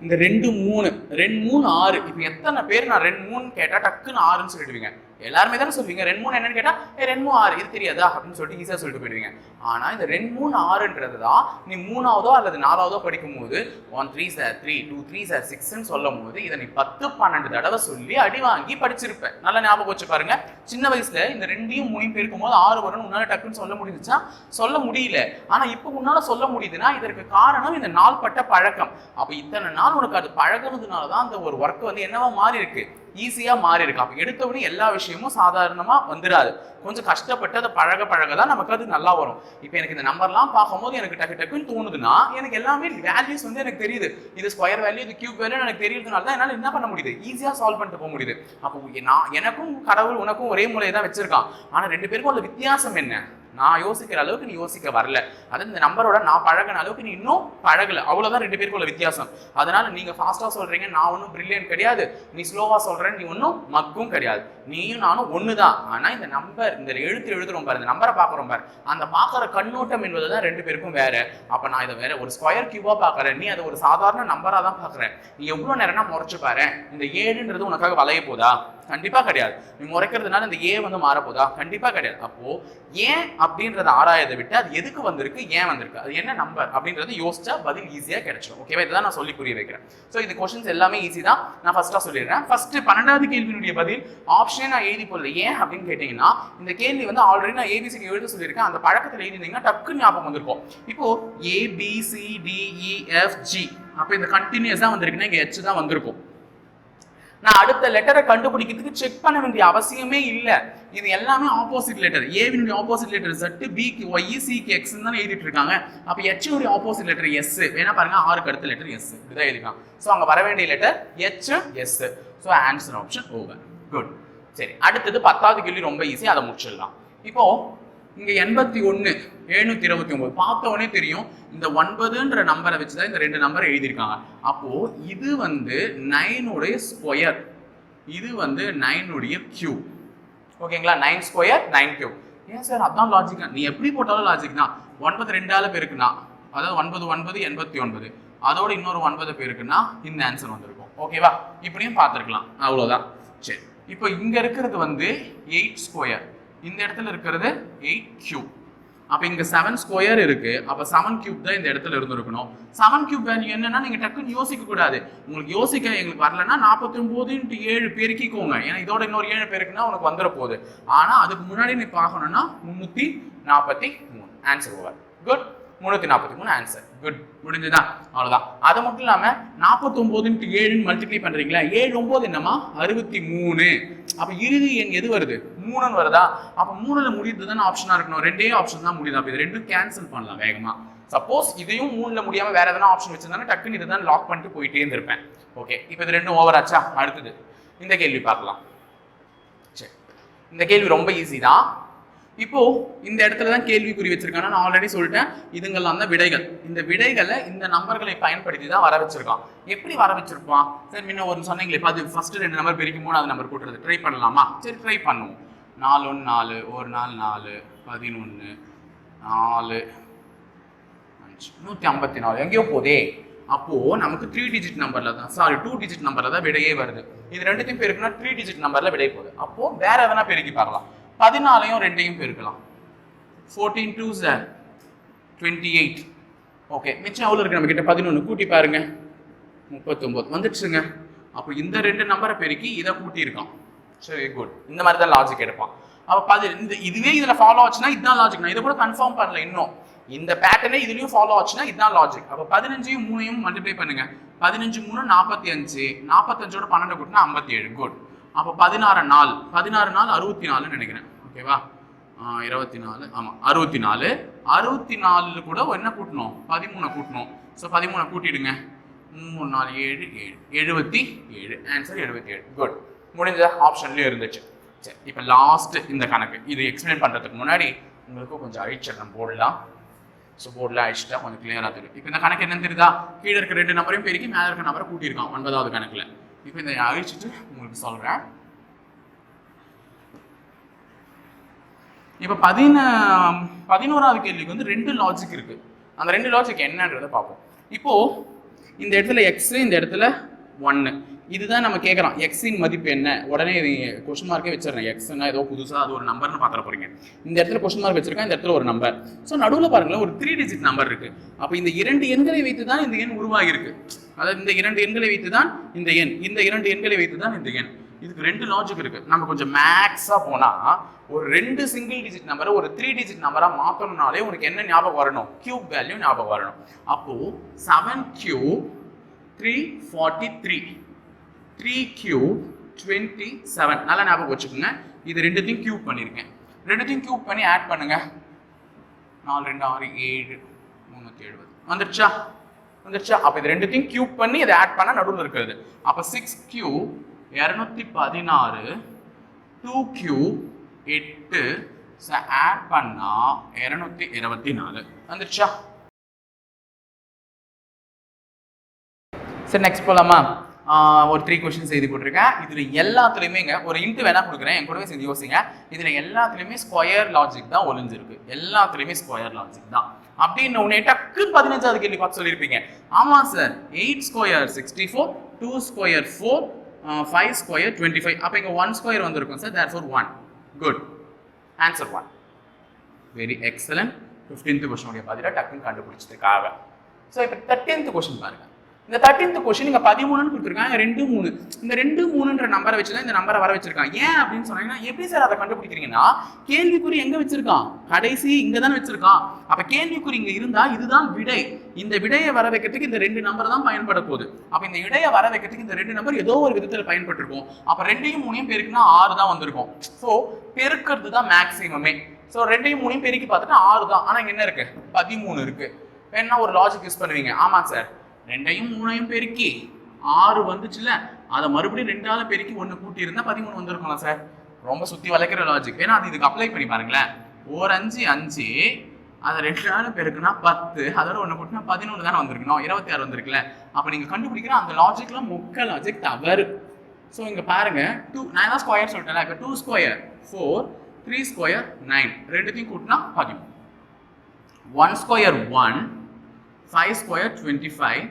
Speaker 1: இந்த 2 3 2 3 6, இப்போ எத்தனை பேர் நான் 2 3 கேட்டால் டக்குன்னு 6ன்னு சொல்லிடுவீங்க. எல்லாருமே தானே சொல்லுவீங்க 2 3 என்னன்னு கேட்டா 2 3 6 இது தெரியாதா அப்படின்னு சொல்லிட்டு ஈஸியா சொல்லிட்டு போயிடுவீங்க. ஆனா இந்த 2 3 6ன்றது தான் நீ 3ஆவதோ அல்லது 4ஆவதோ படிக்கும் போது 1 3 சார் 3 2 3 சார் 6ன்னு சொல்லும் போது இதை நீ 10 12 தடவை சொல்லி அடி வாங்கி படிச்சிருப்ப. நல்லா ஞாபகம் வச்சு பாருங்க. சின்ன வயசுல இந்த 2யும் 3யும் பெருக்கும் போது 6 வரும்னு உன்னால டக்குன்னு சொல்ல முடிஞ்சுச்சா? சொல்ல முடியல. ஆனா இப்போ உன்னால சொல்ல முடியுதுன்னா இதற்கு காரணம் இந்த நாள்பட்ட பழக்கம். அப்ப இத்தனை நாள் உனக்கு அது பழகுனதுனாலதான் அந்த ஒரு ஒர்க் வந்து என்னவா மாறி இருக்கு, ஈஸியா மாறி இருக்கு. அப்ப எடுத்தவனே எல்லா விஷயமும் சாதாரணமா வந்துடாது, கொஞ்சம் கஷ்டப்பட்டு அதை பழக பழகதான் நமக்கு அது நல்லா வரும். இப்போ எனக்கு இந்த நம்பர்லாம் பார்க்கும்போது எனக்கு டக்கு டக்குன்னு தோணுதுன்னா எனக்கு எல்லாமே வேல்யூஸ் வந்து எனக்கு தெரியுது. இது ஸ்கொயர் வேல்யூ, இது கியூப் வேல்யூ எனக்கு தெரியுதுனால தான் என்னால் என்ன பண்ண முடியுது, ஈஸியா சால்வ் பண்ணிட்டு போக முடியுது. அப்போ நான் எனக்கும் கடவுள் உனக்கும் ஒரே முறையை தான் வச்சிருக்கான். ஆனா 2 பேருக்கும் உள்ள வித்தியாசம் என்ன, நான் யோசிக்கிற அளவுக்கு நீ யோசிக்க வரல. அது இந்த நம்பரோட நான் பழகின அளவுக்கு நீ இன்னும் பழகல, அவ்வளவுதான் 2 பேருக்குள்ள வித்தியாசம். அதனால நீங்க ஃபாஸ்டா சொல்றீங்க, நான் ஒன்றும் பிரில்லியன்ட் கிடையாது. நீ ஸ்லோவா சொல்றேன், நீ ஒன்றும் மக்கும் கிடையாது. நீயும் நானும் ஒண்ணுதான். ஆனா இந்த நம்பர், இந்த எழுதுறோம் பாரு, இந்த நம்பரை பாக்குறோம் பாரு, அந்த பாக்குற கண்ணோட்டம் என்பதுதான் 2 பேருக்கும் வேற. அப்ப நான் இதை வேற ஒரு ஸ்கொயர் கியூபா பாக்குறேன், நீ அதை ஒரு சாதாரண நம்பரா தான் பாக்குறேன். நீ எவ்வளவு நேரம்னா முறைச்சு பாரு, இந்த 7ன்றது உனக்காக வளைய போதா? கண்டிப்பா கிடையாது. நீ முறைக்கிறதுனால இந்த ஏ வந்து மாற போதா? கண்டிப்பா கிடையாது. அப்போ ஏன் அப்படின்றத ஆராயதை விட்டு அது எதுக்கு வந்திருக்கு, ஏன் வந்திருக்கு, அது என்ன நம்பர் அப்படின்றத யோசிச்சா பதில் ஈஸியா கிடைச்சிடும். ஓகேவா, இதுதான் நான் சொல்லி புரிய வைக்கிறேன். ஸோ இந்த கொஸ்டின்ஸ் எல்லாமே ஈஸி தான். நான் ஃபர்ஸ்டா சொல்லிடுறேன். ஃபர்ஸ்ட் 12வது கேள்வியினுடைய பதில் ஆப்ஷனே நான் எழுதி போடல. ஏன் அப்படின்னு கேட்டீங்கன்னா இந்த கேள்வி வந்து ஆல்ரெடி நான் ஏபிசிக்கு எழுத சொல்லியிருக்கேன். அந்த பழக்கத்தில் எழுதினீங்கன்னா டக்கு ஞாபகம் வந்திருக்கும். இப்போ ABCDEFG, அப்போ இந்த கண்டினியூஸா வந்திருக்குன்னா இங்க H தான் வந்திருக்கும். நான் அடுத்த லெட்டரை கண்டுபிடிக்கிறதுக்கு செக் பண்ண வேண்டிய அவசியமே இல்லை. இது எல்லாமே ஆப்போசிட் லெட்டர். ஏவினுடைய ஆப்போசிட் லெட்டர் Z, பிக்கு Y, சிக்கு X தான் எழுதிட்டு இருக்காங்க. அப்ப H உடைய ஆப்போசிட் லெட்டர் S. வேணா பாருங்க, 6க்கு அடுத்த லெட்டர் S இதுதான் எழுதிருக்காங்க. ஸோ அங்க வர வேண்டிய letter H S. So answer option over. Good. சரி, அடுத்தது 10வது கேள்வி ரொம்ப ஈஸி, அதை முடிச்சிடலாம். இப்போ இங்க 81 729 பார்த்தவொடனே தெரியும் இந்த 9ன்ற நம்பரை வச்சுதான் இந்த 2 நம்பரை எழுதியிருக்காங்க. அப்போ இது வந்து 9உடைய ஸ்கொயர், இது வந்து 9உடைய கியூப். ஓகேங்களா, 9 ஸ்கொயர் 9 கியூப். ஏன் சார் அதான் லாஜிக்? நீ எப்படி போட்டாலும் லாஜிக் தான். 9 2ஆல பெருக்குனா, அதாவது 9 9 89, அதோட இன்னொரு 9 பேருக்குன்னா இந்த ஆன்சர் வந்திருக்கும். ஓகேவா, இப்படியும் பார்த்துருக்கலாம், அவ்வளவுதான். சரி, இப்போ இங்க இருக்கிறது வந்து 8 ஸ்கொயர், இந்த இடத்துல இருக்கிறது 8 கியூப். அப்ப இங்க 7 ஸ்கொயர் இருக்கு. அப்ப 7 கியூப் தான் இந்த இடத்துல இருந்திருக்கணும். 7 கியூப் வேல்யூ என்னன்னா நீங்க டக்குன்னு யோசிக்க கூடாது. உங்களுக்கு யோசிக்க எங்களுக்கு வரலன்னா 49 × 7 பெருக்கிக்கோங்க. ஏன்னா இதோட இன்னொரு 7 பெருக்குனா உனக்கு வந்துட போகுது. ஆனா அதுக்கு முன்னாடி நீ பார்க்கணும்னா 343 answer over. Good. 343 answer. Good. முடிஞ்சுதா? அவ்வளவுதான். அது மட்டும் இல்லாம 49 × 7 மல்டிப்ளை பண்றீங்களா? 7 9 என்னமா 63. அப்ப இறுதி எண் எது வருது? 3ன்னு வருதா? அப்ப 3ல முடியுது தானே ஆப்ஷனா இருக்கணும். ரெண்டே ஆப்ஷன் தான் முடியுது. அப்ப இது ரெண்டும் கேன்சல் பண்ணலாம் வேகமா. சப்போஸ் இதையும் 3ல முடியாம வேற எதனா ஆப்ஷன் வச்சிருந்தானே டக்குன்னு இதுதான் லாக் பண்ணிட்டு போயிட்டே இருந்திருப்பேன். ஓகே, இப்போ இது ரெண்டும் ஓவர் ஆச்சா? அடுத்தது இந்த கேள்வி பார்க்கலாம். சரி, இந்த கேள்வி ரொம்ப ஈஸி தான். இப்போ இந்த இடத்துல தான் கேள்விக்குறி வச்சிருக்காங்க. நான் ஆல்ரெடி சொல்லிட்டேன், இதுங்கெல்லாம் தான் விடைகள். இந்த விடைகளை இந்த நம்பர்களை பயன்படுத்தி தான் வர வச்சிருக்கான். எப்படி வர வச்சிருப்பான்? சரி, முன்ன ஒரு சொன்னீங்களே, ஃபர்ஸ்ட் 2 நம்பர் பெருக்கி 3வது நம்பர் கூட்டுறது ட்ரை பண்ணலாமா? சரி, ட்ரை பண்ணுவோம். 4 1 4, 1 4 4, 11 4 5 154 எங்கேயோ போதே. அப்போ நமக்கு 3 டிஜிட் நம்பர்ல தான், சாரி 2 டிஜிட் நம்பர்ல தான் விடையே வருது. இது ரெண்டுத்தையும் பெருக்குனா 3 டிஜிட் நம்பர்ல விடை போகுது. அப்போ வேற எதனா பெருக்கி பார்க்கலாம். 14யும் 2யும் பெருக்கலாம். 14 2s 28. ஓகே, மிச்சம் எவ்வளவு இருக்கு நம்ம கிட்ட? 11. கூட்டி பாருங்க, 39 வந்துடுச்சுங்க. அப்போ இந்த 2 நம்பரை பெருக்கி இதை கூட்டி இருக்கான். சரி, குட். இந்த மாதிரி தான் லாஜிக் எடுப்பான். அப்ப இதுவே இதுல ஃபாலோ ஆச்சுன்னா இதுதான் லாஜிக். நான் இதை கூட கன்ஃபார்ம் பண்ணல இன்னும். இந்த பேட்டர்னே இதுலயும் ஃபாலோ ஆச்சுன்னா இதுதான் லாஜிக். அப்ப 15யும் 3யும் மல்டிப்ளை பண்ணுங்க. 15 3 45, 45ஓட 12 கூட்டினா 57. குட். அப்போ 16 4, 16 4 64 நினைக்கிறேன். ஓகேவா? 24, ஆமா 64. 64 கூட என்ன கூட்டணும்? 13 கூட்டணும். ஸோ 13 கூட்டிடுங்க. 3 4 7 77. ஆன்சர் 77. குட். முடிஞ்ச ஆப்ஷன்லயும் இருந்துச்சு. சரி, இப்போ லாஸ்ட் இந்த கணக்கு இது எக்ஸ்பிளைன் பண்றதுக்கு முன்னாடி உங்களுக்கு கொஞ்சம் அழிச்சிடணும் போடலாம். ஸோ போர்டில் அழிச்சிட்டா கொஞ்சம் கிளியராக தெரியும். இப்போ இந்த கணக்கு என்னன்னு தெரியுதா? கீழே இருக்க 2 நம்பரையும் பெருக்கி மேலே இருக்க நம்பரை கூட்டியிருக்கான் 9வது கணக்கில். இப்போ இதை அழிச்சிட்டு உங்களுக்கு சொல்கிறேன். இப்போ 11வது கேள்விக்கு வந்து 2 லாஜிக் இருக்கு. அந்த 2 லாஜிக் என்னன்றதை பார்ப்போம். இப்போ இந்த இடத்துல எக்ஸ், இந்த இடத்துல 1. இதுதான் நம்ம கேட்குறோம். எக்ஸின் மதிப்பு என்ன? உடனே இது கொஸ்டின் மார்க்கே வச்சிடறேன். எக்ஸ்னா ஏதோ புதுசாக அது ஒரு நம்பர்னு பார்த்துட போறீங்க. இந்த இடத்துல கொஸ்டின் மார்க் வச்சிருக்கேன், இந்த இடத்துல ஒரு நம்பர். ஸோ நடுவில் பாருங்களேன், ஒரு 3 டிஜிட் நம்பர் இருக்கு. அப்போ இந்த 2 எண்களை வைத்து தான் இந்த எண் உருவாகி இருக்கு. அதாவது இந்த 2 எண்களை வைத்து தான் இந்த எண், இந்த 2 எண்களை வைத்து தான் இந்த எண். இதுக்கு 2 லாஜிக் இருக்கு. நம்ம கொஞ்சம் மேக்ஸா போனா ஒரு 2 சிங்கிள் டிஜிட் நம்பரை ஒரு 3 டிஜிட் நம்பரா மாத்தணும்னாலே உனக்கு என்ன ஞாபகம் வரணும்? கியூப் வேல்யூ ஞாபகம் வரணும். அப்போ 7 கியூப் 343, 3 கியூப் 27. நல்லா ஞாபகம் வச்சுக்கோங்க. இது ரெண்டுத்தையும் கியூப் பண்ணிருக்கேன். ரெண்டுத்தையும் கியூப் பண்ணி ஆட் பண்ணுங்க. 4 2 6 7 370 வந்துருச்சா? வந்துருச்சா? அப்ப இது ரெண்டுத்தையும் கியூப் பண்ணி இதை ஆட் பண்ண நடுவில் இருக்கிறது. அப்ப 6 கியூப் 216, 2 கியூப் 8, ஆட் பண்ணா 224 வந்துருச்சா? சரி, நெக்ஸ்ட் போலாமா? ஒரு 3 கொஸ்டின்ஸ் எழுதி போட்டிருக்கேன். இதுல எல்லாத்துலயுமே ஒரு இன்ட்டு வேணா கொடுக்குறேன், என் கூடவே சேர்ந்து யோசிங்க. இதுல எல்லாத்துலயுமே ஸ்கொயர் லாஜிக் தான் ஒளிஞ்சிருக்கு. எல்லாத்துலயுமே ஸ்கொயர் லாஜிக் தான். அப்படின்னு உடனே டக்கு 15வது கேள்வி பார்த்து சொல்லியிருப்பீங்க. ஆமா சார், 8 ஸ்கொயர் 64, 2 ஸ்கொயர் 4, 5 ஸ்கொயர் 25. அப்ப இங்க 1 ஸ்கொயர் வந்திருக்கும் sir. therefore 1. Good. Answer 1. Very excellent. 15th கொஸ்டினுடைய பதிலா டக்குன்னு கண்டுபிடிச்சதுக்காக. ஸோ இப்போ 13th கொஸ்டின் பாருங்க. இந்த 13th கொஸ்டின் இங்க 13ன்னு கொடுத்துருக்காங்க. 2 3. இந்த 2 3ன்ற நம்பரை வச்சுதான் இந்த நம்பரை வர வச்சிருக்காங்க. ஏன் அப்படின்னு சொன்னீங்கன்னா, எப்படி சார் அதை கண்டுபிடிக்கிறீங்கன்னா, கேள்விக்குறி எங்க வச்சிருக்கான்? கடைசி இங்க தான் வச்சிருக்கான். அப்ப கேள்விக்குறி இங்க இருந்தா இதுதான் விடை. இந்த விடையை வர வைக்கிறதுக்கு இந்த 2 நம்பர் தான் பயன்பட போகுது. அப்ப இந்த விடையை வர வைக்கிறதுக்கு இந்த 2 நம்பர் ஏதோ ஒரு விதத்துல பயன்பட்டிருக்கும். அப்ப 2யும் 3யும் பெருக்குனா 6 தான் வந்திருக்கும். ஸோ பெருக்கிறது தான் மேக்சிமமே. ஸோ 2யும் 3யும் பெருக்கி பார்த்துட்டு 6 தான். ஆனா இங்க என்ன இருக்கு? 13 இருக்கு. வேணா ஒரு லாஜிக் யூஸ் பண்ணுவீங்க. ஆமா சார், 2யும் 3யும் பெருக்கி 6 வந்துச்சுல, அதை மறுபடியும் 2ஆல பெருக்கி 1 கூட்டி இருந்தா 13 வந்திருக்கும்ல சார். ரொம்ப சுத்தி வளைக்கிற லாஜிக். ஏன்னா அது இதுக்கு அப்ளை பண்ணி பாருங்களேன். 1 5 5, அதை 2ஆல பெருக்குனா 10, அதோட 1 கூட்டினா 11 தானே வந்திருக்கணும். 26 வந்திருக்குல்ல. அப்ப நீங்க கண்டுபிடிக்கிற அந்த லாஜிக்லாம் மொக்க லாஜிக் தவறு. ஸோ இங்க பாருங்க, 2 நான் தான் ஸ்கொயர் சொல்லிட்டேன். இப்போ 2 ஸ்கொயர் 4, 3 ஸ்கொயர் 9, ரெண்டுத்தையும் கூட்டினா 13. 1 ஸ்கொயர் 1, 5 ஸ்கொயர் 25,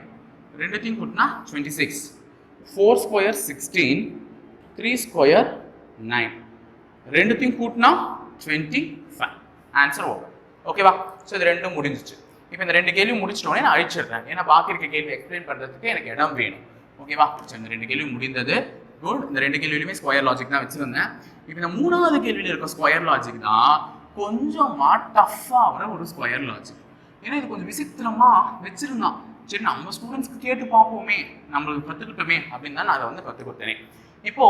Speaker 1: ரெண்டுத்தையும் கூட்டினா 26. 4 ஸ்கொயர் 16, 3 ஸ்கொயர் 9, ரெண்டுத்தையும் கூட்டினா 25 ஆன்சர் ஓவர். ஓகேவா? ஸோ இது ரெண்டும் முடிஞ்சிச்சு. இப்போ இந்த 2 கேள்வி முடிச்சிட்டோன்னே நான் அழிச்சிடுறேன். ஏன்னா பாக்கி இருக்க கேள்வி எக்ஸ்பிளைன் பண்ணுறதுக்கு எனக்கு இடம் வேணும். ஓகேவா? ஸோ இந்த 2 கேள்வி முடிந்தது. குட். இந்த 2 கேள்வியிலுமே ஸ்கொயர் லாஜிக் தான் வச்சுருந்தேன். இப்போ இந்த 3வது கேள்வியில் இருக்க ஸ்கொயர் லாஜிக் தான் கொஞ்சம் டஃப்பாக ஒரு ஸ்கொயர் லாஜிக். ஏன்னா இது கொஞ்சம் விசித்திரமாக வச்சிருந்தான். சரி, நம்ம ஸ்டூடெண்ட்ஸ்க்கு கேட்டு பார்ப்போமே, நம்மளுக்கு கற்றுக்கிட்டோமே அப்படின்னு தான் நான் அதை வந்து கற்றுக் கொடுத்தேனே. இப்போ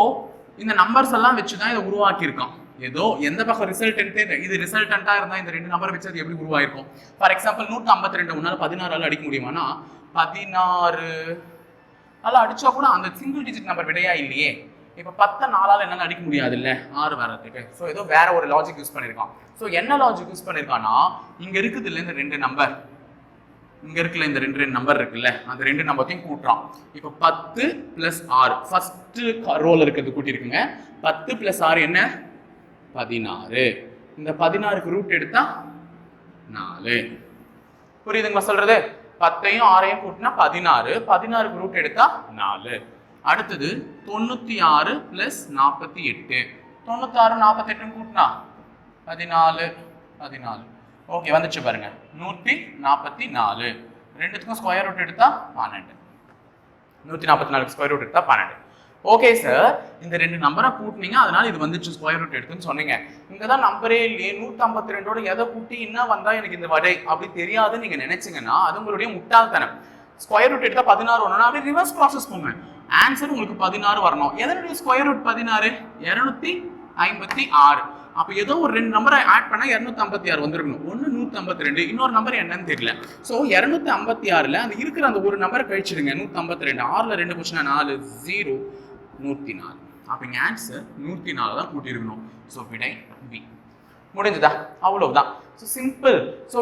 Speaker 1: இந்த நம்பர்ஸ் எல்லாம் வச்சு தான் இதை உருவாக்கியிருக்கான். ஏதோ எந்த பக்கம் ரிசல்டன்ட்டே இது ரிசல்டன்ட்டாக இருந்தால் இந்த 2 நம்பரை வச்சு அது எப்படி உருவாயிருக்கும்? ஃபார் எக்ஸாம்பிள் 152 உன்னால 16 அடிக்க முடியுமானா 16 அடிச்சா கூட அந்த சிங்கிள் டிஜிட் நம்பர் விடையா இல்லையே. இப்போ 10 4ஆல் என்னால் அடிக்க முடியாது இல்லை 6 வரதுக்கு. ஸோ ஏதோ வேற ஒரு லாஜிக் யூஸ் பண்ணியிருக்கான். ஸோ என்ன லாஜிக் யூஸ் பண்ணியிருக்கான்னா, இங்கே இருக்குது இல்லை இந்த 2 நம்பர், இங்கே இருக்குல்ல இந்த 2 நம்பர் இருக்குல்ல, அந்த 2 நம்பரையும் கூட்டுறான். இப்போ 10 + 6 ஃபர்ஸ்ட் ரோல் இருக்கிறது கூட்டியிருக்குங்க. 10 + 6 என்ன? 16. இந்த 16க்கு ரூட் எடுத்தா 4. புரியுதுங்களா சொல்றது? 10ஐயும் 6ஐயும் கூட்டினா 16, 16க்கு ரூட் எடுத்தா 4. அடுத்தது 96 + 48, 96 48 கூட்டினா 14. ஓகே, வந்துச்சு பாருங்க 144. ரெண்டுத்துக்கும் ஸ்கொயர் ரூட் எடுத்தா 12. 144க்கு ஸ்கொயர் ரூட் எடுத்தா 12. ஓகே சார், இந்த 2 நம்பரை கூட்டினீங்க, அதனால இது வந்துச்சு ஸ்கொயர் ரூட் எடுத்துன்னு சொன்னீங்க. இங்கே தான் நம்பரே இல்லையே, 152ஓட எதை கூட்டி என்ன வந்தால் எனக்கு இந்த வடை அப்படி தெரியாதுன்னு நீங்கள் நினைச்சிங்கன்னா அது உங்களுடைய முட்டாள்தனம். ஸ்கொயர் ரூட் எடுத்தால் 16 வரணும், அப்படியே ரிவர்ஸ் ப்ராசஸ் போங்க. ஆன்சர் உங்களுக்கு 16 வரணும். எதனுடைய ஸ்கொயர் ரூட் 16? 256. அப்போ ஏதோ ஒரு 2 நம்பரை ஆட் பண்ணால் 256 வந்துருக்கணும். ஒன்று 152, இன்னொரு நம்பர் என்னன்னு தெரியல. ஸோ 256ல் அந்த இருக்கிற அந்த ஒரு நம்பரை கழிச்சிடுங்க. 152, 6ல் 2 போச்சுன்னா 4, 0, 104. அப்போ இங்கே ஆன்சர் 104 தான் கூட்டியிருக்கணும். ஸோ விடை பி. முடிஞ்சுதா? அவ்வளவுதான். So simple. ஸோ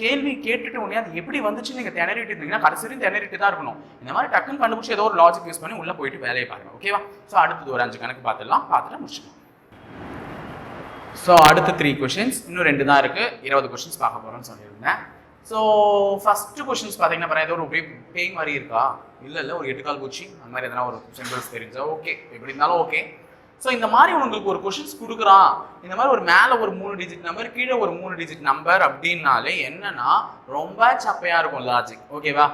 Speaker 1: கேள்வி கேட்டுட்டு உடனே அது எப்படி வந்துச்சு நீங்கள் திணறிட்டு இருந்தீங்கன்னா கடைசி வரையும் திணறிட்டு தான் இருக்கணும். இந்த மாதிரி டக்குன்னு கண்டுபிடிச்சி ஏதோ ஒரு லாஜிக் யூஸ் பண்ணி உள்ளே போயிட்டு வேலையை பாருங்க. ஓகேவா? ஸோ அடுத்தது ஒரு 5 கணக்கு பார்த்துட்டு முடிச்சுக்கலாம். ஸோ அடுத்த 3 கொஷின்ஸ், இன்னும் 2 தான் இருக்குது. 20 கொஷின்ஸ் பார்க்க போகிறோம்னு சொல்லியிருந்தேன். ஸோ ஃபஸ்ட்டு கொஷின்ஸ் பார்த்தீங்கன்னா பாருங்க, ஏதோ ஒரு பேய் மாதிரி இருக்கா? இல்லை ஒரு 8 கால் பூச்சி அந்த மாதிரி எதனா ஒரு சிம்பிள்ஸ் தெரிஞ்சா ஓகே, எப்படி இருந்தாலும் ஓகே. ஸோ இந்த மாதிரி உங்களுக்கு ஒரு கொஷின்ஸ் கொடுக்குறான், இந்த மாதிரி ஒரு மேலே ஒரு 3 டிஜிட் நம்பர் கீழே ஒரு 3 டிஜிட் நம்பர் அப்படின்னாலே என்னன்னா ரொம்ப சப்பையாக இருக்கும் லாஜிக். ஓகேவா?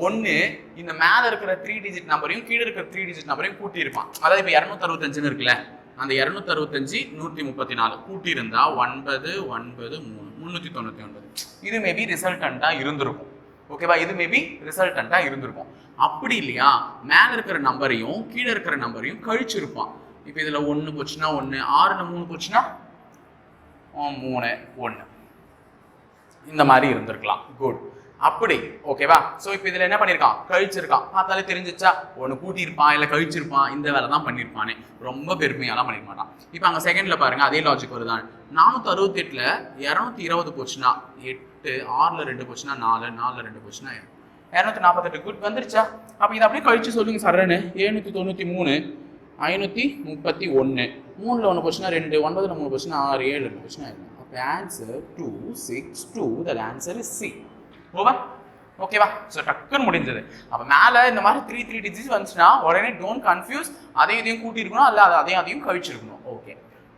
Speaker 1: ஒன்று இந்த மேலே இருக்கிற 3 டிஜிட் நம்பரையும் கீழே இருக்கிற 3 டிஜிட் நம்பரையும் கூட்டியிருப்பான். அதாவது இப்போ 265 இருக்குல்ல, அந்த 265 134 கூட்டியிருந்தா 9 9 3 399. இது மேபி ரிசல்டண்டா இருந்திருக்கும். ஓகேவா? இது மேபி ரிசல்டண்டா இருந்திருக்கும். அப்படி இல்லையா, மேலே இருக்கிற நம்பரையும் கீழே இருக்கிற நம்பரையும் கழிச்சிருப்பான். இப்போ இதில் 1 போச்சுன்னா 1, 6ல் 3 போச்சுன்னா 3 1, இந்த மாதிரி இருந்திருக்கலாம். குட். அப்படி ஓகேவா? ஸோ இப்போ இதில் என்ன பண்ணியிருக்கான்? கழிச்சிருக்கான். பார்த்தாலே தெரிஞ்சிச்சா, ஒன்று கூட்டியிருப்பான் இல்லை கழிச்சிருப்பான், இந்த வேலை தான் பண்ணியிருப்பானே. ரொம்ப பெருமையாலாம் பண்ணிக்க மாட்டான். இப்போ அங்கே செகண்டில் பாருங்க, அதே லாஜிக் வருதான். 468ல் 220 போச்சுன்னா 8, 6ல் 2 போச்சுன்னா 4, 4ல் 2 போச்சுன்னா 248. குட், வந்துருச்சா? அப்போ இதை அப்படியே கழிச்சு சொல்லுங்க சரன்னு. 793, 531, 3ல் 1 போச்சுன்னா 2, 9ல் 3 போச்சுன்னா 6, 7ல் 2 போச்சுன்னா 7. அப்போ answer 262. That answer is C. Over. ஓகேவா? ஸோ டக்குன்னு முடிஞ்சது. அப்போ மேலே இந்த மாதிரி 3 டிஜிட்ஸ் வந்துச்சுன்னா உடனே டோன்ட் கன்ஃபியூஸ். இதையும் கூட்டியிருக்கணும், அல்ல அதையும் கழிச்சிருக்கணும். ஓகே,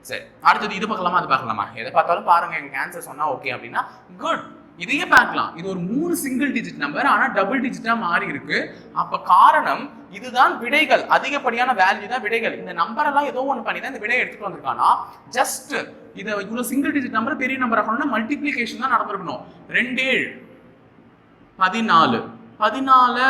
Speaker 1: சரி. அடுத்தது இது பார்க்கலாமா அது பார்க்கலாமா? எதை பார்த்தாலும் பாருங்க, எனக்கு ஆன்சர் சொன்னா ஓகே அப்படின்னா குட். இதையே பார்க்கலாம். இது ஒரு 3 சிங்கிள் டிஜிட் நம்பர், ஆனால் டபுள் டிஜிட்டா மாறி இருக்கு. அப்போ காரணம் இதுதான் விடைகள், அதிகப்படியான வேல்யூ தான் விடைகள். இந்த நம்பர் எல்லாம் ஏதோ ஒன்று பண்ணி தான் இந்த விடையை எடுத்துட்டு வந்திருக்கானா. ஜஸ்ட் இதை இவ்வளோ சிங்கிள் டிஜிட் நம்பர் பெரிய நம்பர் ஆகணும்னா மல்டிப்ளிகேஷன் தான் நடந்திருக்கணும். 2 7 14, 14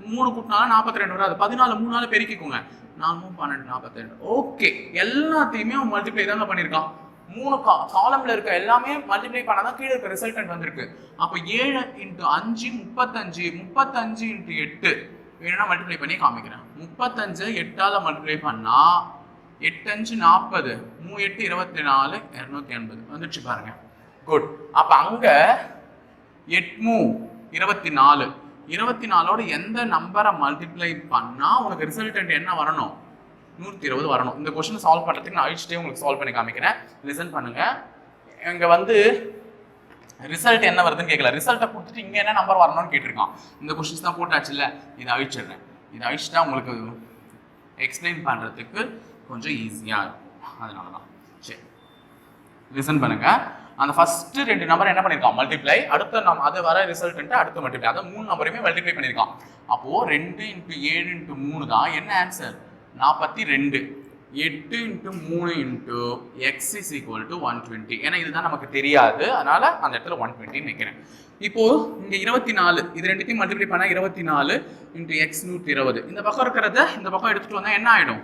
Speaker 1: 3 கூட்டினாலும் 42 வராது. 14 3 பெருக்கிக்கோங்க, 4 12 42. ஓகே, எல்லாத்தையுமே அவன் மல்டிப்ளை தாங்க பண்ணியிருக்கான். 3 காலம்ல இருக்க எல்லாமே மல்டிப்ளை பண்ணாதான் கீழே இருக்க ரிசல்டன்ட் வந்திருக்கு. அப்போ 7 × 5 35, 35 × 8 வேணும்னா மல்டிப்ளை பண்ணி காமிக்கிறேன். 35 8ஆல் மல்டிப்ளை பண்ணா 8 5 40, 3 8 24, 280 வந்துச்சு பாருங்க. குட். அப்ப அங்க 8 24, 24ஓட எந்த நம்பரை மல்டிப்ளை பண்ணா உனக்கு ரிசல்டன்ட் என்ன வரணும்? 120 வரணும். இந்த கொஸ்டின் சால்வ் பண்ணுறதுக்கு நான் அழிச்சிட்டே உங்களுக்கு சால்வ் பண்ணி காமிக்கிறேன். லிசன் பண்ணுங்க. இங்கே வந்து ரிசல்ட் என்ன வருதுன்னு கேட்கல, ரிசல்ட்டை கொடுத்துட்டு இங்கே என்ன நம்பர் வரணும்னு கேட்டிருக்கான். இந்த கொஸ்டின்ஸ் தான் போட்டாச்சு இல்லை, இதை அழிச்சிடுறேன். இதை அழிச்சிட்டா உங்களுக்கு எக்ஸ்பிளைன் பண்ணுறதுக்கு கொஞ்சம் ஈஸியாக இருக்கும், அதனால தான். சரி, லிசன் பண்ணுங்க. அந்த ஃபர்ஸ்ட் ரெண்டு நம்பர் என்ன பண்ணிருக்கான் மல்டிப்ளை, அடுத்த அது வர ரிசல்ட் அடுத்த மல்டிப்ளை, அதான் மூணு நம்பரையுமே மல்டிப்ளை பண்ணிருக்கான். அப்போ 2 × 7 × 3 தான் என்ன ஆன்சர் 42. 8 × 3 × x = 120. ஏன்னா இதுதான் நமக்கு தெரியாது, அதனால அந்த இடத்துல 120 வைக்கிறேன். இப்போ இங்க 24, இது ரெண்டுத்தையும் மல்டிப்ளை பண்ணா 24 × x 120. இந்த பக்கம் இருக்கிறத இந்த பக்கம் எடுத்துட்டு வந்தா என்ன ஆயிடும்,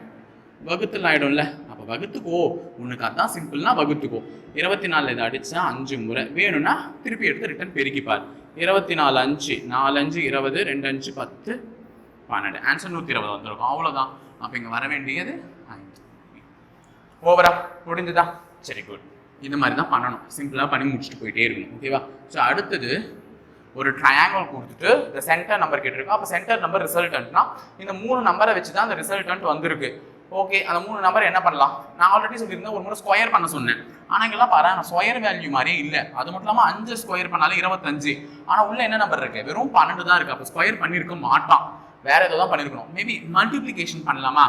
Speaker 1: வகுத்துல ஆயிடும்ல. அப்ப வகுத்துக்கோ, உனக்கு அதான் சிம்பிள்னா வகுத்துக்கோ. 24 இதை அடிச்சா 5 முறை, வேணும்னா திருப்பி எடுத்து ரிட்டர்ன் பெருக்கிப்பார். 24 5 4 5 20 2 5 10 12, ஆன்சர் 120 வந்திருக்கும். அவ்வளவுதான். அப்ப இங்க வர வேண்டியது 5. ஓவரா முடிஞ்சுதா? சரி, குட். இந்த மாதிரி தான் பண்ணணும், சிம்பிளா பண்ணி முடிச்சுட்டு போயிட்டே இருக்கணும். ஓகேவா? ஸோ அடுத்தது ஒரு ட்ரையாங்கிள் கொடுத்துட்டு இந்த சென்டர் நம்பர் கேட்டிருக்கோம். அப்போ சென்டர் நம்பர் ரிசல்டன்ட்னா இந்த 3 நம்பரை வச்சு தான் அந்த ரிசல்டன்ட் வந்திருக்கு. ஓகே, அந்த 3 நம்பர் என்ன பண்ணலாம், நான் ஆல்ரெடி சொல்லியிருந்தேன் ஒரு முறை ஸ்கொயர் பண்ண சொன்னேன். ஆனால் இங்கெல்லாம் பாரு நான் ஸ்கொயர் வேல்யூ மாதிரியே இல்லை. அது மட்டும் இல்லாமல் 5 ஸ்கொயர் பண்ணாலும் 25. ஆனால் உள்ள என்ன நம்பர் இருக்கு, வெறும் 12 தான் இருக்கு. அப்போ ஸ்கொயர் பண்ணியிருக்க மாட்டான், வேற ஏதோ தான் பண்ணியிருக்கணும். மேபி மல்டிப்ளிகேஷன் பண்ணலாமா?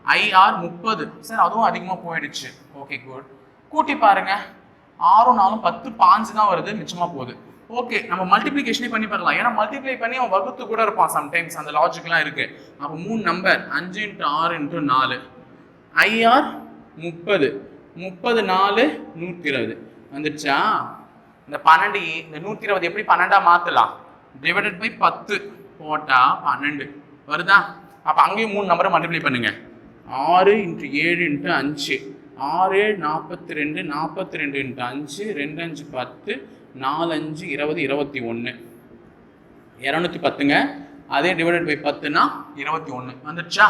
Speaker 1: IR 30 சார், அதுவும் அதிகமாக போயிடுச்சு. Okay, good. கூட்டி பாருங்க, 6 4 10 5 தான் வருது, மிச்சமா போகுது. ஓகே, நம்ம மல்டிப்ளிகேஷனே பண்ணி பார்க்கலாம். ஏன்னா மல்டிப்ளை பண்ணி அவன் வகுத்து கூட இருப்பான் சம்டைம்ஸ், அந்த லாஜிக்லாம் இருக்கு. அப்போ 3 நம்பர் 5 × 6 × 4 IR 30 30 4 120 வந்துடுச்சா? இந்த 12 இந்த 120 எப்படி 12ஆ மாத்தலாம், டிவைடட் பை 10 போட்டா 12 வருதா? அப்ப அங்கேயும் 3 நம்பரை மல்டிப்ளை பண்ணுங்க. 6 × 7 × 5 6 42 42 × 5 2 5 10 4 5 20 21 210ங்க. அதே டிவைடட் பை 10னா 21 வந்துடுச்சா?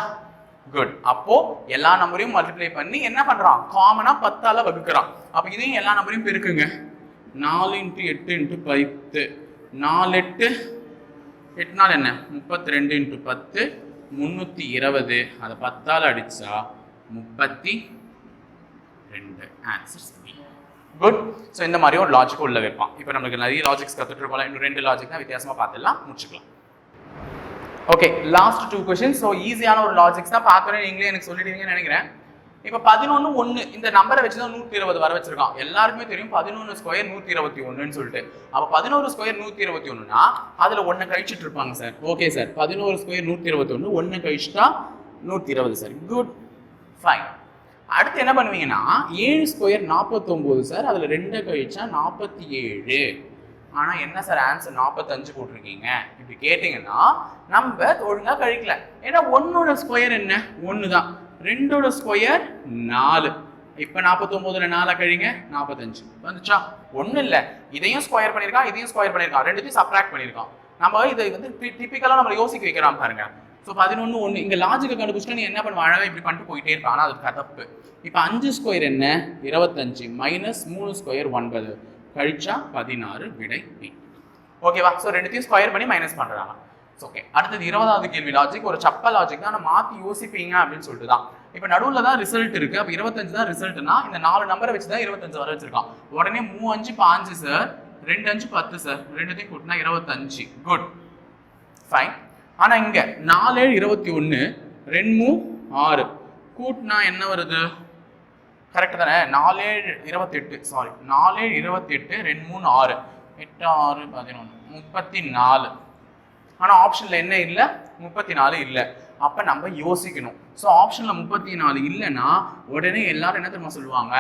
Speaker 1: குட். அப்போ எல்லா நம்பரையும் மல்டிப்ளை பண்ணி என்ன பண்றான், காமனா 10ஆல வகுக்கிறான். அப்ப இதையும் எல்லா நம்பரையும் பெருக்குங்க. 4 × 8 × 10 4 8 8 நாள் என்ன 32 × 10 320. அதை 10ஆல அடிச்சா 32. Answer B. குட். ஸோ இந்த மாதிரி ஒரு லாஜிக் உள்ள வைப்பான். இப்போ நமக்கு நிறைய லாஜிக்ஸ் கற்றுட்டு இருக்கோம், இன்னும் 2 லாஜிக் தான் வித்தியாசமா பார்த்துடலாம், முடிச்சுக்கலாம். Okay, last 2 question. ஸோ ஈஸியான ஒரு லாஜிக்ஸ் தான், பார்த்தோன்னே நீங்களே எனக்கு சொல்லிடுவீங்கன்னு நினைக்கிறேன். இப்போ 11 1 இந்த நம்பரை வச்சு தான் 120 வர வச்சிருக்கான். எல்லாருக்குமே தெரியும் 11 ஸ்கொயர் 121ன்னு சொல்லிட்டு. அப்போ 11 ஸ்கொயர் 121னா அதுல 1 கழிச்சிட்டு இருப்பாங்க sir. Okay sir, 11 square 121 1 கழிச்சிட்டா 120 sir. Good, fine. அடுத்து என்ன பண்ணுவீங்கன்னா 7 ஸ்கொயர் 49 சார், அதுல 2 கழிச்சா 47. ஆனா என்ன சார் ஆன்சர் 45 போட்டிருக்கீங்க இப்படி கேட்டீங்கன்னா நம்ம ஒழுங்கா கழிக்கல. ஏன்னா 1ஓட ஸ்கொயர் என்ன 1 தான், 2ஓட ஸ்கொயர் 4. இப்ப 49ல 4 கழிங்க 45 வந்துச்சா? ஒன்றும் இல்லை, இதையும் ஸ்கொயர் பண்ணியிருக்கான் இதையும் ஸ்கொயர் பண்ணியிருக்கான், ரெண்டுத்தையும் சப்ராக்ட் பண்ணியிருக்கான். நம்ம இதை வந்து டிப்பிக்கலா நம்ம யோசிக்க வைக்கிறான் பாருங்க. ஸோ 11 1 இங்க லாஜிக்கை கண்டுபிடிச்சா நீ என்ன பண்ணுவ, அழகா இப்படி பண்ணிட்டு போயிட்டே இருப்பான். ஆனால் அது தப்பு. இப்போ 5 ஸ்கொயர் என்ன 25 மைனஸ் 3 ஸ்கொயர் 9 கழிச்சா 16, விடை B. ஓகேவா? ஸோ ரெண்டுத்தையும் ஸ்கொயர் பண்ணி மைனஸ் பண்றாங்க. ஓகே, அடுத்தது 20வது கேள்வி லாஜிக். ஒரு சப்ப லாஜிக் தான், மாத்தி யோசிப்பீங்க அப்படின்னு சொல்லிட்டு தான். இப்போ நடுவில் தான் ரிசல்ட் இருக்கு. அப்போ 25 தான் ரிசல்ட்னா இந்த 4 நம்பரை வச்சு தான் 25 வர வச்சிருக்கான். உடனே 3 5 5 சார், 2 5 10 சார், ரெண்டுத்தையும் கூட்டினா 25. Good, fine. ஆனா இங்க 4 7 21 2 3 6 கூட்டினா என்ன வருது? கரெக்ட் தானே? 4 7 28 சாரி 4 7 28 2 3 6 8 6 11 34. ஆனா ஆப்ஷன்ல என்ன இல்லை 34 இல்லை. அப்ப நம்ம யோசிக்கணும். ஸோ ஆப்ஷன்ல 34 இல்லைன்னா உடனே எல்லாரும் என்ன தெரியுமா சொல்லுவாங்க,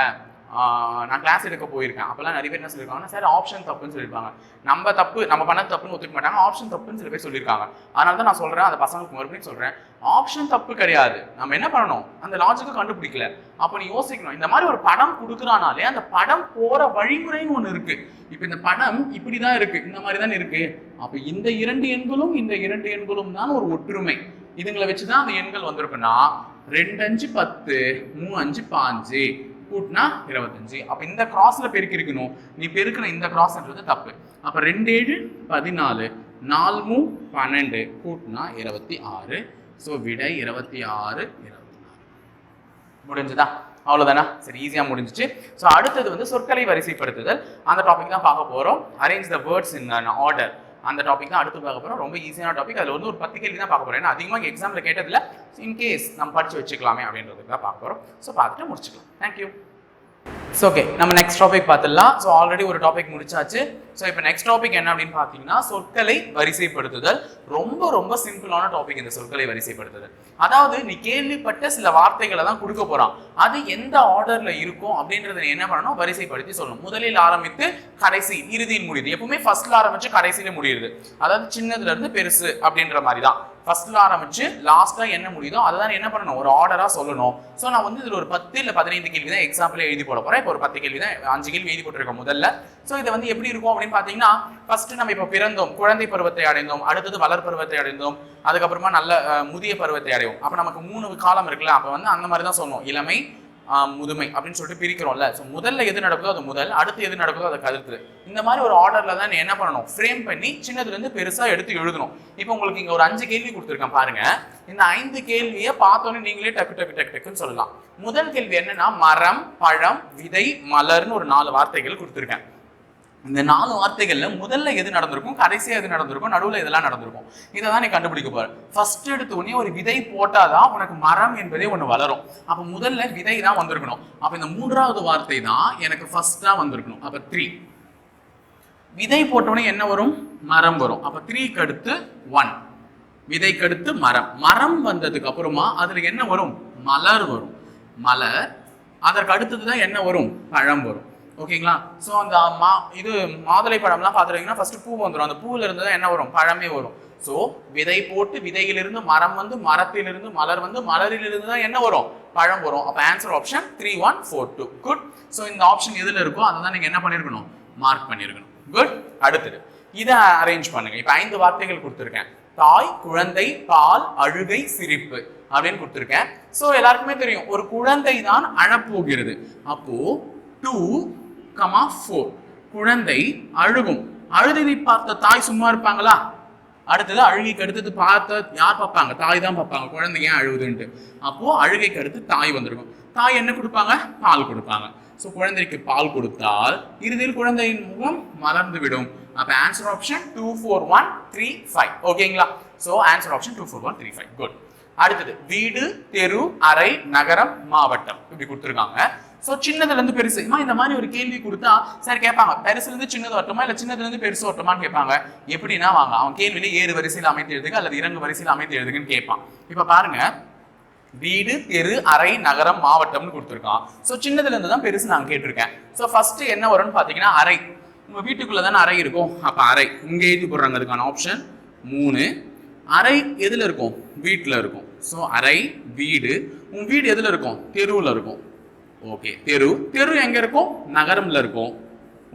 Speaker 1: நான் கிளாஸ் எடுக்க போயிருக்கேன், அப்பெல்லாம் நிறைய பேர் என்ன சொல்லியிருக்காங்கன்னா சார் ஆப்ஷன் தப்புன்னு சொல்லியிருப்பாங்க. நம்ம தப்பு நம்ம பண்ண தப்புன்னு ஒத்துக்க மாட்டாங்க, ஆப்ஷன் தப்புன்னு சில பேர் சொல்லியிருக்காங்க. அதனால தான் நான் சொல்றேன், அந்த பசங்களுக்கு மறுபடியும் சொல்றேன், ஆப்ஷன் தப்பு கிடையாது. நம்ம என்ன பண்ணணும், அந்த லாஜிக்கை கண்டுபிடிக்கல. அப்போ நீ யோசிக்கணும். இந்த மாதிரி ஒரு படம் கொடுக்குறானாலே அந்த படம் போற வழிமுறைன்னு ஒண்ணு இருக்கு. இப்போ இந்த படம் இப்படிதான் இருக்கு, இந்த மாதிரி தான் இருக்கு. அப்ப இந்த 2 எண்களும் இந்த 2 எண்களும் தான் ஒரு ஒற்றுமை. இதுங்களை வச்சுதான் அந்த எண்கள் வந்திருக்குன்னா 2 5 10 3 5 5 கூட்டினா 25. அப்ப இந்த கிராஸ்ல பெருக்கி இருக்கணும், நீ பெருக்கின இந்த கிராஸ்ன்றது தப்பு. அப்ப 2 7 14 4 3 12 கூட்டினா 26. ஸோ விடை 26 24. முடிஞ்சுதா? அவ்வளவுதானா? சரி, ஈஸியா முடிஞ்சிச்சு. ஸோ அடுத்தது வந்து சொற்களை வரிசைப்படுத்துதல், அந்த டாபிக் தான் பார்க்க போறோம். Arrange the words in order, அந்த டாபிக் தான் அடுத்து பார்க்க போறோம். ரொம்ப ஈஸியான டாபிக். அதுல வந்து ஒரு 10 கேள்வி தான் பார்க்க போறோம். ஏன்னா அதிகமாக எக்ஸாம்ல கேட்டதுல இன்கேஸ் நம்ம படிச்சு வச்சுக்கலாமே அப்படின்றதுக்கு தான் பார்க்க போறோம். ஸோ பார்த்துட்டு முடிச்சுக்கலாம். தேங்க்யூ. ஸோ ஓகே, நம்ம நெக்ஸ்ட் டாபிக் பார்த்துடலாம். ஸோ ஆல்ரெடி ஒரு டாபிக் முடிச்சாச்சு. ஸோ இப்போ நெக்ஸ்ட் டாபிக் என்ன அப்படின்னு பார்த்தீங்கன்னா சொற்களை வரிசைப்படுத்துதல். ரொம்ப ரொம்ப சிம்பிளான டாபிக் இந்த சொற்களை வரிசைப்படுத்துதல். அதாவது நீ கேள்விப்பட்ட சில வார்த்தைகளை தான் கொடுக்க போறான், அது எந்த ஆர்டர்ல இருக்கும் அப்படின்றத நீ என்ன பண்ணணும், வரிசைப்படுத்தி சொல்லணும். முதலில் ஆரம்பித்து கடைசி இறுதியில் முடியுது. எப்பவுமே ஃபர்ஸ்ட்ல ஆரம்பிச்சு கடைசியில முடியுது. அதாவது சின்னதுல இருந்து பெருசு அப்படின்ற மாதிரி தான். ஃபர்ஸ்ட்ல ஆரம்பிச்சு லாஸ்டா என்ன முடியுதோ அதுதான் என்ன பண்ணணும், ஒரு ஆர்டரா சொல்லணும். ஸோ நான் வந்து இதுல ஒரு 10 இல்ல 15 கேள்வி தான் எக்ஸாம்பிள் எழுதி போட போறேன். இப்போ ஒரு 10 கேள்வி தான், 5 கேள்வி எழுதி போட்டிருக்கேன் முதல்ல. ஸோ இதை வந்து எப்படி இருக்கும் அப்படின்னு பாத்தீங்கன்னா, ஃபர்ஸ்ட் நம்ம இப்போ பிறந்தோம், குழந்தை பருவத்தை அடைந்தோம், அடுத்தது வளர் பருவத்தை அடைந்தோம், அதுக்கப்புறமா நல்ல முதிய பருவத்தை அடையும். அப்ப நமக்கு 3 காலம் இருக்குல்ல, அப்ப வந்து அந்த மாதிரி தான் சொல்லணும். இளமை, முதுமை அப்படின்னு சொல்லிட்டு பிரிக்கிறோம்ல. ஸோ முதல்ல எது நடக்குதோ அது முதல், அடுத்து எது நடக்குதோ அதை கருத்து. இந்த மாதிரி ஒரு ஆர்டர்ல தான் நீ என்ன பண்ணணும், ஃப்ரேம் பண்ணி சின்னதுல இருந்து பெருசா எடுத்து எழுதணும். இப்போ உங்களுக்கு இங்க ஒரு 5 கேள்வி கொடுத்துருக்கேன் பாருங்க. இந்த 5 கேள்வியை பார்த்தோன்னே நீங்களே டக்கு டக்கு டக்கு டக்குன்னு சொல்லலாம். முதல் கேள்வி என்னன்னா, மரம், பழம், விதை, மலர்னு ஒரு 4 வார்த்தைகள் கொடுத்துருக்கேன். இந்த 4 வார்த்தைகள்ல முதல்ல எது நடந்திருக்கும், கடைசியா எது நடந்திருக்கும், நடுவுல இதெல்லாம் நடந்திருக்கும். இதை தான் நீ கண்டுபிடிக்க போற. ஃபர்ஸ்ட் எடுத்த உடனே ஒரு விதை போட்டாதான் உனக்கு மரம் என்பதே ஒண்ணு வளரும். அப்ப முதல்ல விதை தான் வந்திருக்கணும். அப்ப இந்த 3வது வார்த்தை தான் எனக்கு ஃபர்ஸ்டா வந்திருக்கணும். அப்ப 3. விதை போட்டோடனே என்ன வரும், மரம் வரும். அப்ப 3க்கு அடுத்து 1, விதைக்கு அடுத்து மரம். மரம் வந்ததுக்கு அப்புறமா அதுல என்ன வரும், மலர் வரும். மலர், அதற்கு அடுத்ததுதான் என்ன வரும், பழம் வரும். ஓகேங்களா? ஸோ அந்த இது மாதுளை பழம்லாம் பார்த்துட்டீங்கன்னா ஃபர்ஸ்ட் பூ வந்துடும். அந்த பூவில் இருந்து தான் என்ன வரும், பழமே வரும். ஸோ விதை போட்டு விதையிலிருந்து மரம் வந்து, மரத்திலிருந்து மலர் வந்து, மலரிலிருந்து தான் என்ன வரும், பழம் வரும். அப்போ ஆன்சர் ஆப்ஷன் 3, 1, 4, 2. குட். ஸோ இந்த ஆப்ஷன் எதுல இருக்கோ அதை தான் நீங்க என்ன பண்ணிருக்கணும், மார்க் பண்ணிருக்கணும். குட். அடுத்தது இதை அரேஞ்ச் பண்ணுங்க. இப்போ 5 வார்த்தைகள் கொடுத்துருக்கேன். தாய், குழந்தை, பால், அழுகை, சிரிப்பு அப்படின்னு கொடுத்துருக்கேன். ஸோ எல்லாருக்குமே தெரியும் ஒரு குழந்தை தான் அழப்போகிறது. அப்போ 2, 4 குழந்தை அழுகும். அழுதை பார்த்த தாய் சும்மா இருப்பாங்களா? அடுத்தது அழுகைக்கு அடுத்தது பார்த்த யார் பார்ப்பாங்க, தாய் தான் பார்ப்பாங்க, குழந்தை ஏன் அழுகுதுன்ட்டு. அப்போ அழுகைக்கு அடுத்து தாய் வந்திருக்கும். தாய் என்ன கொடுப்பாங்க, பால் கொடுப்பாங்க. ஸோ குழந்தைக்கு பால் கொடுத்தால் இறுதியில் குழந்தையின் முகம் மலர்ந்து விடும். அப்ப ஆன்சர் ஆப்ஷன் 2, 4, 1, 3, 5. ஓகேங்களா? So answer option 2, 4, 1, 3, 5. குட். அடுத்தது வீடு, தெரு, அறை, நகரம், மாவட்டம் இப்படி கொடுத்துருக்காங்க. ஸோ சின்னதுல இருந்து பெருசு. இந்த மாதிரி ஒரு கேள்வி கொடுத்தா சார் கேட்பாங்க, பெருசுல இருந்து சின்னது வரட்டுமா இல்ல சின்னதுல இருந்து பெருசு வரட்டுமான்னு கேட்பாங்க. எப்படின்னா வாங்க, அவன் கேள்வியில ஏறு வரிசையில் அமைத்து எழுதுங்க அல்லது இறங்கு வரிசையில் அமைத்து எழுதுங்கன்னு கேட்பான். இப்ப பாருங்க, வீடு, தெரு, அறை, நகரம், மாவட்டம்னு கொடுத்துருக்கான். ஸோ சின்னதுல இருந்து தான் பெருசு நான் கேட்டிருக்கேன். ஸோ ஃபர்ஸ்ட் என்ன வரும்னு பாத்தீங்கன்னா அறை. உங்க வீட்டுக்குள்ள தானே அறை இருக்கும். அப்ப அறை இங்க எழுதி போடுறாங்க. அதுக்கான ஆப்ஷன் 3. அறை எதுல இருக்கும், வீட்டுல இருக்கும். ஸோ அறை, வீடு. உங்க வீடு எதுல இருக்கும், தெருவுல இருக்கும். ஓகே, தெரு. தெரு எங்க இருக்கும், நகரம்ல இருக்கும்.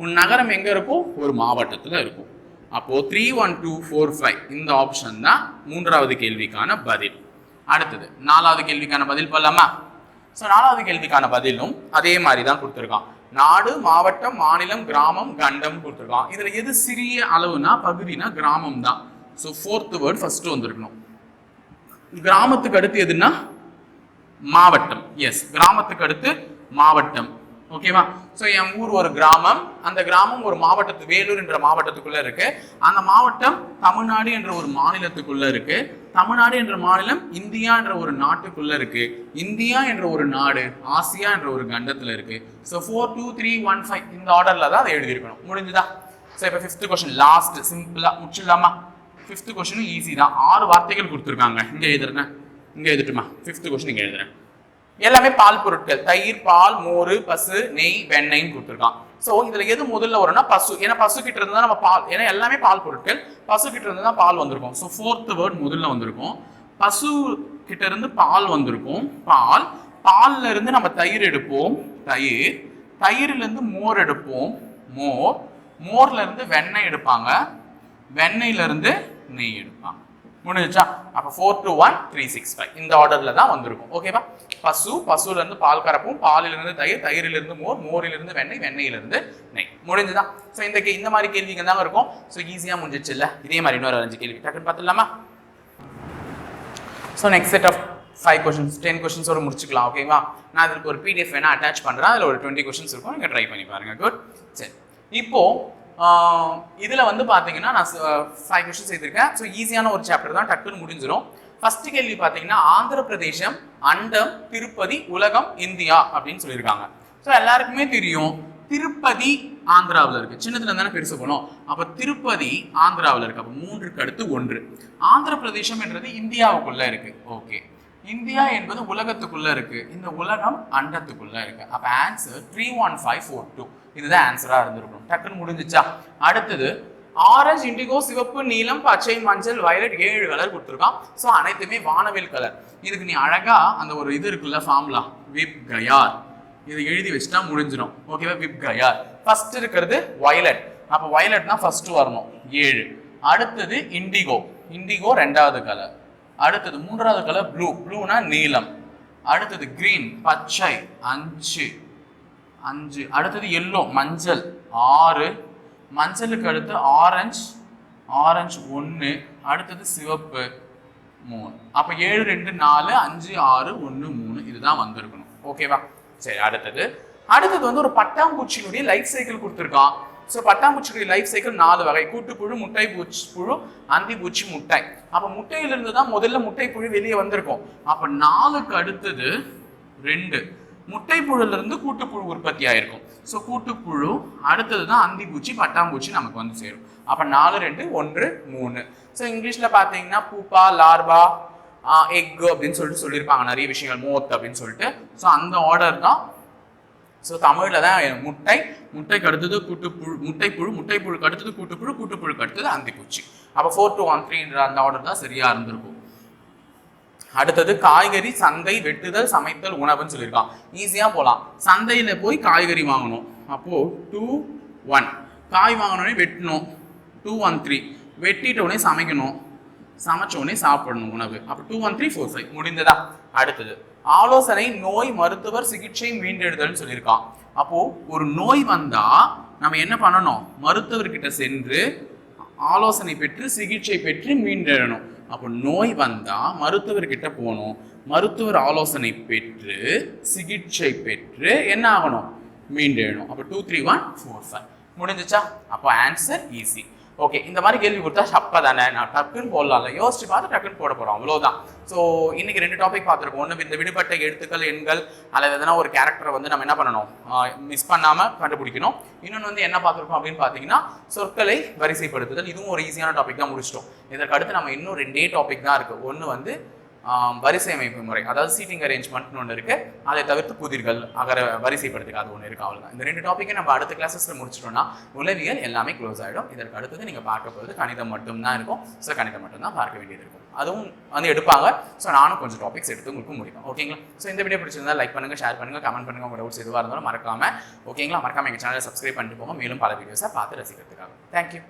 Speaker 1: உன் நகரம் எங்க இருக்கும், ஒரு மாவட்டத்துல இருக்கும். அப்போ 3, 1, 2, 4, 5 இந்த ஆப்ஷன் தான் 3வது கேள்விக்கான பதில். அடுத்தது 4வது கேள்விக்கான பதில் போலாமா? ஸோ 4வது கேள்விக்கான பதிலும் அதே மாதிரி தான் கொடுத்துருக்கான். நாடு, மாவட்டம், மாநிலம், கிராமம், கண்டம் கொடுத்துருக்கான். இதுல எது சிறிய அளவுனா பகுதினா கிராமம் தான். ஸோ 4th வேர்ட் ஃபர்ஸ்ட் வந்திருக்கணும். கிராமத்துக்கு அடுத்து எதுன்னா மாவட்டம். எஸ், கிராமத்துக்கு அடுத்து மாவட்டம். ஓகேவா? ஸோ என் ஊர் ஒரு கிராமம், அந்த கிராமம் ஒரு மாவட்டத்து, வேலூர் என்ற மாவட்டத்துக்குள்ள இருக்கு. அந்த மாவட்டம் தமிழ்நாடு என்ற ஒரு மாநிலத்துக்குள்ள இருக்கு. தமிழ்நாடு என்ற மாநிலம் இந்தியா என்ற ஒரு நாட்டுக்குள்ள இருக்கு. இந்தியா என்ற ஒரு நாடு ஆசியா என்ற ஒரு கண்டத்துல இருக்கு. ஸோ 4, 2, 3, 1, 5 இந்த ஆர்டர்ல தான் அதை எழுதியிருக்கணும். முடிஞ்சுதா? ஸோ இப்போ 5th கொஸ்டின் லாஸ்ட், சிம்பிளா முடிச்சிடலாமா? 5th கொஸ்டினும் ஈஸி தான். 6 வார்த்தைகள் கொடுத்துருக்காங்க. இங்க எழுதுறேன், இங்க எழுதிட்டுமா? 5th கொஸ்டின் இங்க எழுதுறேன். எல்லாமே பால் பொருட்கள். தயிர், பால், மோர், பசு, நெய், வெண்ணெய்ன்னு கொடுத்துருக்கான். ஸோ இதுல எது முதல்ல வரும்னா பசு. ஏன்னா பசு கிட்ட இருந்து தான் நம்ம பால், ஏன்னா எல்லாமே பால் பொருட்கள், பசு கிட்ட இருந்து தான் பால் வந்திருக்கும். ஸோ 4th வேர்ட் முதல்ல வந்திருக்கும். பசு கிட்ட இருந்து பால் வந்திருக்கும். பால், பால்ல இருந்து நம்ம தயிர் எடுப்போம், தயிர், தயிர்ல இருந்து மோர் எடுப்போம், மோர், மோர்ல இருந்து வெண்ணெய் எடுப்பாங்க, வெண்ணெயில இருந்து நெய் எடுப்பாங்க. முடிஞ்சுச்சா? அப்ப 4, 2, 1, 3, 6, 5 இந்த ஆர்டர்ல தான் வந்திருக்கும். ஓகேவா? பசு, பசுல இருந்து பால் கறப்போம், பாலிலிருந்து தயிர், தயிரிலிருந்து மோர், மோரிலிருந்து வெண்ணெய், வெண்ணெயிலிருந்து நெய். முடிஞ்சுதா? ஸோ இந்த மாதிரி கேள்விங்க தாங்க இருக்கும். ஸோ ஈஸியா முடிஞ்சிச்சு இல்ல? இதே மாதிரி இன்னொரு 5 கேள்வி டக்குன்னு பார்த்துடலாமா? So next set of 5 questions, 10 கொஸ்டின்ஸோட முடிச்சுக்கலாம். ஓகேவா? நான் இதுக்கு ஒரு PDF வேணா அட்டாச் பண்றேன். அதுல ஒரு 20 கொஸ்டின்ஸ் இருக்கும். நீங்க ட்ரை பண்ணி பாருங்க. குட். சரி, இப்போ இதுல வந்து பாத்தீங்கன்னா நான் 5 கொஸ்டின்ஸ் எழுதிருக்கேன். ஸோ ஈஸியான ஒரு சாப்டர் தான், டக்குன்னு முடிஞ்சிடும். ஃபர்ஸ்ட் கேள்வி பாத்தீங்கன்னா ஆந்திர பிரதேசம், அண்டம், திருப்பதி, உலகம், இந்தியா அப்படின்னு சொல்லியிருக்காங்க. ஸோ எல்லாருக்குமே தெரியும் திருப்பதி ஆந்திராவில் இருக்கு. சின்னதுல தானே பெருசு போனோம். அப்ப திருப்பதி ஆந்திராவில் இருக்கு. அப்ப 3க்கு அடுத்து 1. ஆந்திர பிரதேசம் என்றது இந்தியாவுக்குள்ள இருக்கு. ஓகே, இந்தியா என்பது உலகத்துக்குள்ள இருக்கு. இந்த உலகம் அண்டத்துக்குள்ள இருக்கு. அப்ப ஆன்சர் 31542. இதுதான் ஆன்சரா இருந்திருக்கும். டக்குன்னு முடிஞ்சிச்சா? அடுத்தது ஆரஞ்சு, இண்டிகோ, சிவப்பு, நீலம், பச்சை, மஞ்சள், வயலட் 7 கலர் கொடுத்துருக்கான். ஸோ அனைத்துமே வானவில் கலர். இதுக்கு நீ அழகா அந்த ஒரு இது இருக்குல்ல ஃபார்முலா, விப் கயார், இதை எழுதி வச்சுட்டா முடிஞ்சிடும். ஓகேவா? விப் கயார். ஃபர்ஸ்ட் இருக்கிறது வயலட். அப்ப வயலட் தான் ஃபர்ஸ்ட் வரணும் 7. அடுத்தது இண்டிகோ, இண்டிகோ 2வது கலர். அடுத்தது 3வது கலர் ப்ளூ, ப்ளூனா நீலம். அடுத்தது கிரீன் பச்சை 5. அடுத்தது எல்லோ மஞ்சள் 6. மஞ்சளுக்கு அடுத்து ஆரஞ்சு, ஆரஞ்சு 1. அடுத்தது சிவப்பு 3. அப்ப 7 2 4 5 6 1 3 இதுதான் வந்திருக்கணும். ஓகேவா? சரி, அடுத்தது வந்து ஒரு பட்டாம்பூச்சியினுடைய லைஃப் சைக்கிள் கொடுத்துருக்கான். ஸோ பட்டாம்பூச்சியுடைய லைஃப் சைக்கிள் 4 வகை: கூட்டுப்புழு, முட்டை புழு, அந்தி பூச்சி, முட்டை. அப்ப முட்டையிலிருந்து தான் முதல்ல முட்டை புழு வெளியே வந்திருக்கும். அப்ப 4க்கு அடுத்தது 2 முட்டை புழுல இருந்து கூட்டுப்புழு உற்பத்தி ஆயிருக்கும். ஸோ கூட்டுப்புழு அடுத்தது தான் அந்தி பூச்சி, பட்டாம்பூச்சி நமக்கு வந்து சேரும். அப்ப 4 2 1 3. ஸோ இங்கிலீஷ்ல பாத்தீங்கன்னா பூப்பா, லார்வா, எக் அப்படின்னு சொல்லியிருப்பாங்க நிறைய விஷயங்கள், மோத் அப்படின்னு சொல்லிட்டு. ஸோ அந்த ஆர்டர் தான். ஸோ தமிழ்ல தான் முட்டைக்கு அடுத்தது கூட்டுப்புழு, முட்டைப்புழுக்கு அடுத்தது கூட்டுப்புழுக்கு அடுத்தது அந்திப்பூச்சி. அப்போ 4 2 1 3 அந்த ஆர்டர் தான் சரியா இருந்திருக்கும். அடுத்தது காய்கறி, சந்தை, வெட்டுதல், சமைத்தல், உணவுன்னு சொல்லியிருக்கான். ஈஸியா போலாம். சந்தையில போய் காய்கறி வாங்கணும். அப்போ 2 1 காய் வாங்கினோடனே வெட்டணும். 2 1 3 வெட்டிட்ட உடனே சமைக்கணும். சமைச்ச உடனே சாப்பிடணும் உணவு. அப்போ 2 1 3 4 5 முடிந்ததா? அடுத்தது ஆலோசனை, நோய், மருத்துவர், சிகிச்சை, மீண்டெழுதல்னு சொல்லியிருக்கான். அப்போ ஒரு நோய் வந்தா நம்ம என்ன பண்ணணும்? மருத்துவர்கிட்ட சென்று ஆலோசனை பெற்று சிகிச்சை பெற்று மீண்டெழணும். அப்போ நோய் வந்தா மருத்துவர்கிட்ட போகணும். மருத்துவர் ஆலோசனை பெற்று சிகிச்சை பெற்று என்ன ஆகணும்? மீண்டெழணும். அப்போ 2 3 1 4 5 முடிஞ்சிச்சா? அப்போ ஆன்சர் ஈஸி. ஓகே, இந்த மாதிரி கேள்வி கொடுத்தா சப்பா தானே, நான் டக்குன்னு போடலாம்ல, யோசிச்சு பார்த்து டக்குன்னு போட போறோம், அவ்வளோதான். ஸோ இன்னைக்கு 2 டாபிக் பார்த்துருக்கோம். ஒன்று இந்த விடுபட்ட எழுத்துக்கள், எண்கள் அல்லது எதனா ஒரு கேரக்டரை வந்து நம்ம என்ன பண்ணணும், மிஸ் பண்ணாம கண்டுபிடிக்கணும். இன்னொன்று வந்து என்ன பார்த்துருக்கோம் அப்படின்னு பார்த்தீங்கன்னா சொற்களை வரிசைப்படுத்துதல். இதுவும் ஒரு ஈஸியான டாபிக் தான், முடிச்சிட்டோம். இதற்கு அடுத்து நம்ம இன்னும் 2 டாபிக் தான் இருக்கு. ஒன்று வந்து வரிசை அமைப்பு முறை, அதாவது சீட்டிங் அரேஞ்ச்மெண்ட்னு ஒன்று இருக்கு. அதை தவிர்த்து புதிர்கள், வரிசைப்படுத்துக்கு அது ஒன்று இருக்கு. அவ்வளோதான். இந்த 2 டாப்பிக்கை நம்ம அடுத்த கிளாஸஸ்ல முடிச்சிட்டோம்னா உளவியல் எல்லாமே க்ளோஸ் ஆகிடும். இதற்கு அடுத்தது நீங்கள் பார்க்க போகிறது கணிதம் மட்டும்தான் இருக்கும். ஸோ கணிதம் மட்டும்தான் பார்க்க வேண்டியது இருக்கும். அதுவும் வந்து எடுப்பாங்க. ஸோ நானும் கொஞ்சம் டாபிக்ஸ் எடுத்து உங்களுக்கு முடிப்பேன். ஓகேங்களா? ஸோ இந்த வீடியோ பிடிச்சிருந்தா லைக் பண்ணுங்க, ஷேர் பண்ணுங்க, கமெண்ட் பண்ணுங்க. உங்க டவுட்ஸ் எதுவாக இருந்தாலும் மறக்காம, ஓகேங்களா, மறக்காம எங்கள் சேனலை சப்ஸ்கிரைப் பண்ணிட்டு போங்க, மேலும் பல வீடியோஸை பார்த்து ரசிக்கிறதுக்காக. தேங்க்யூ.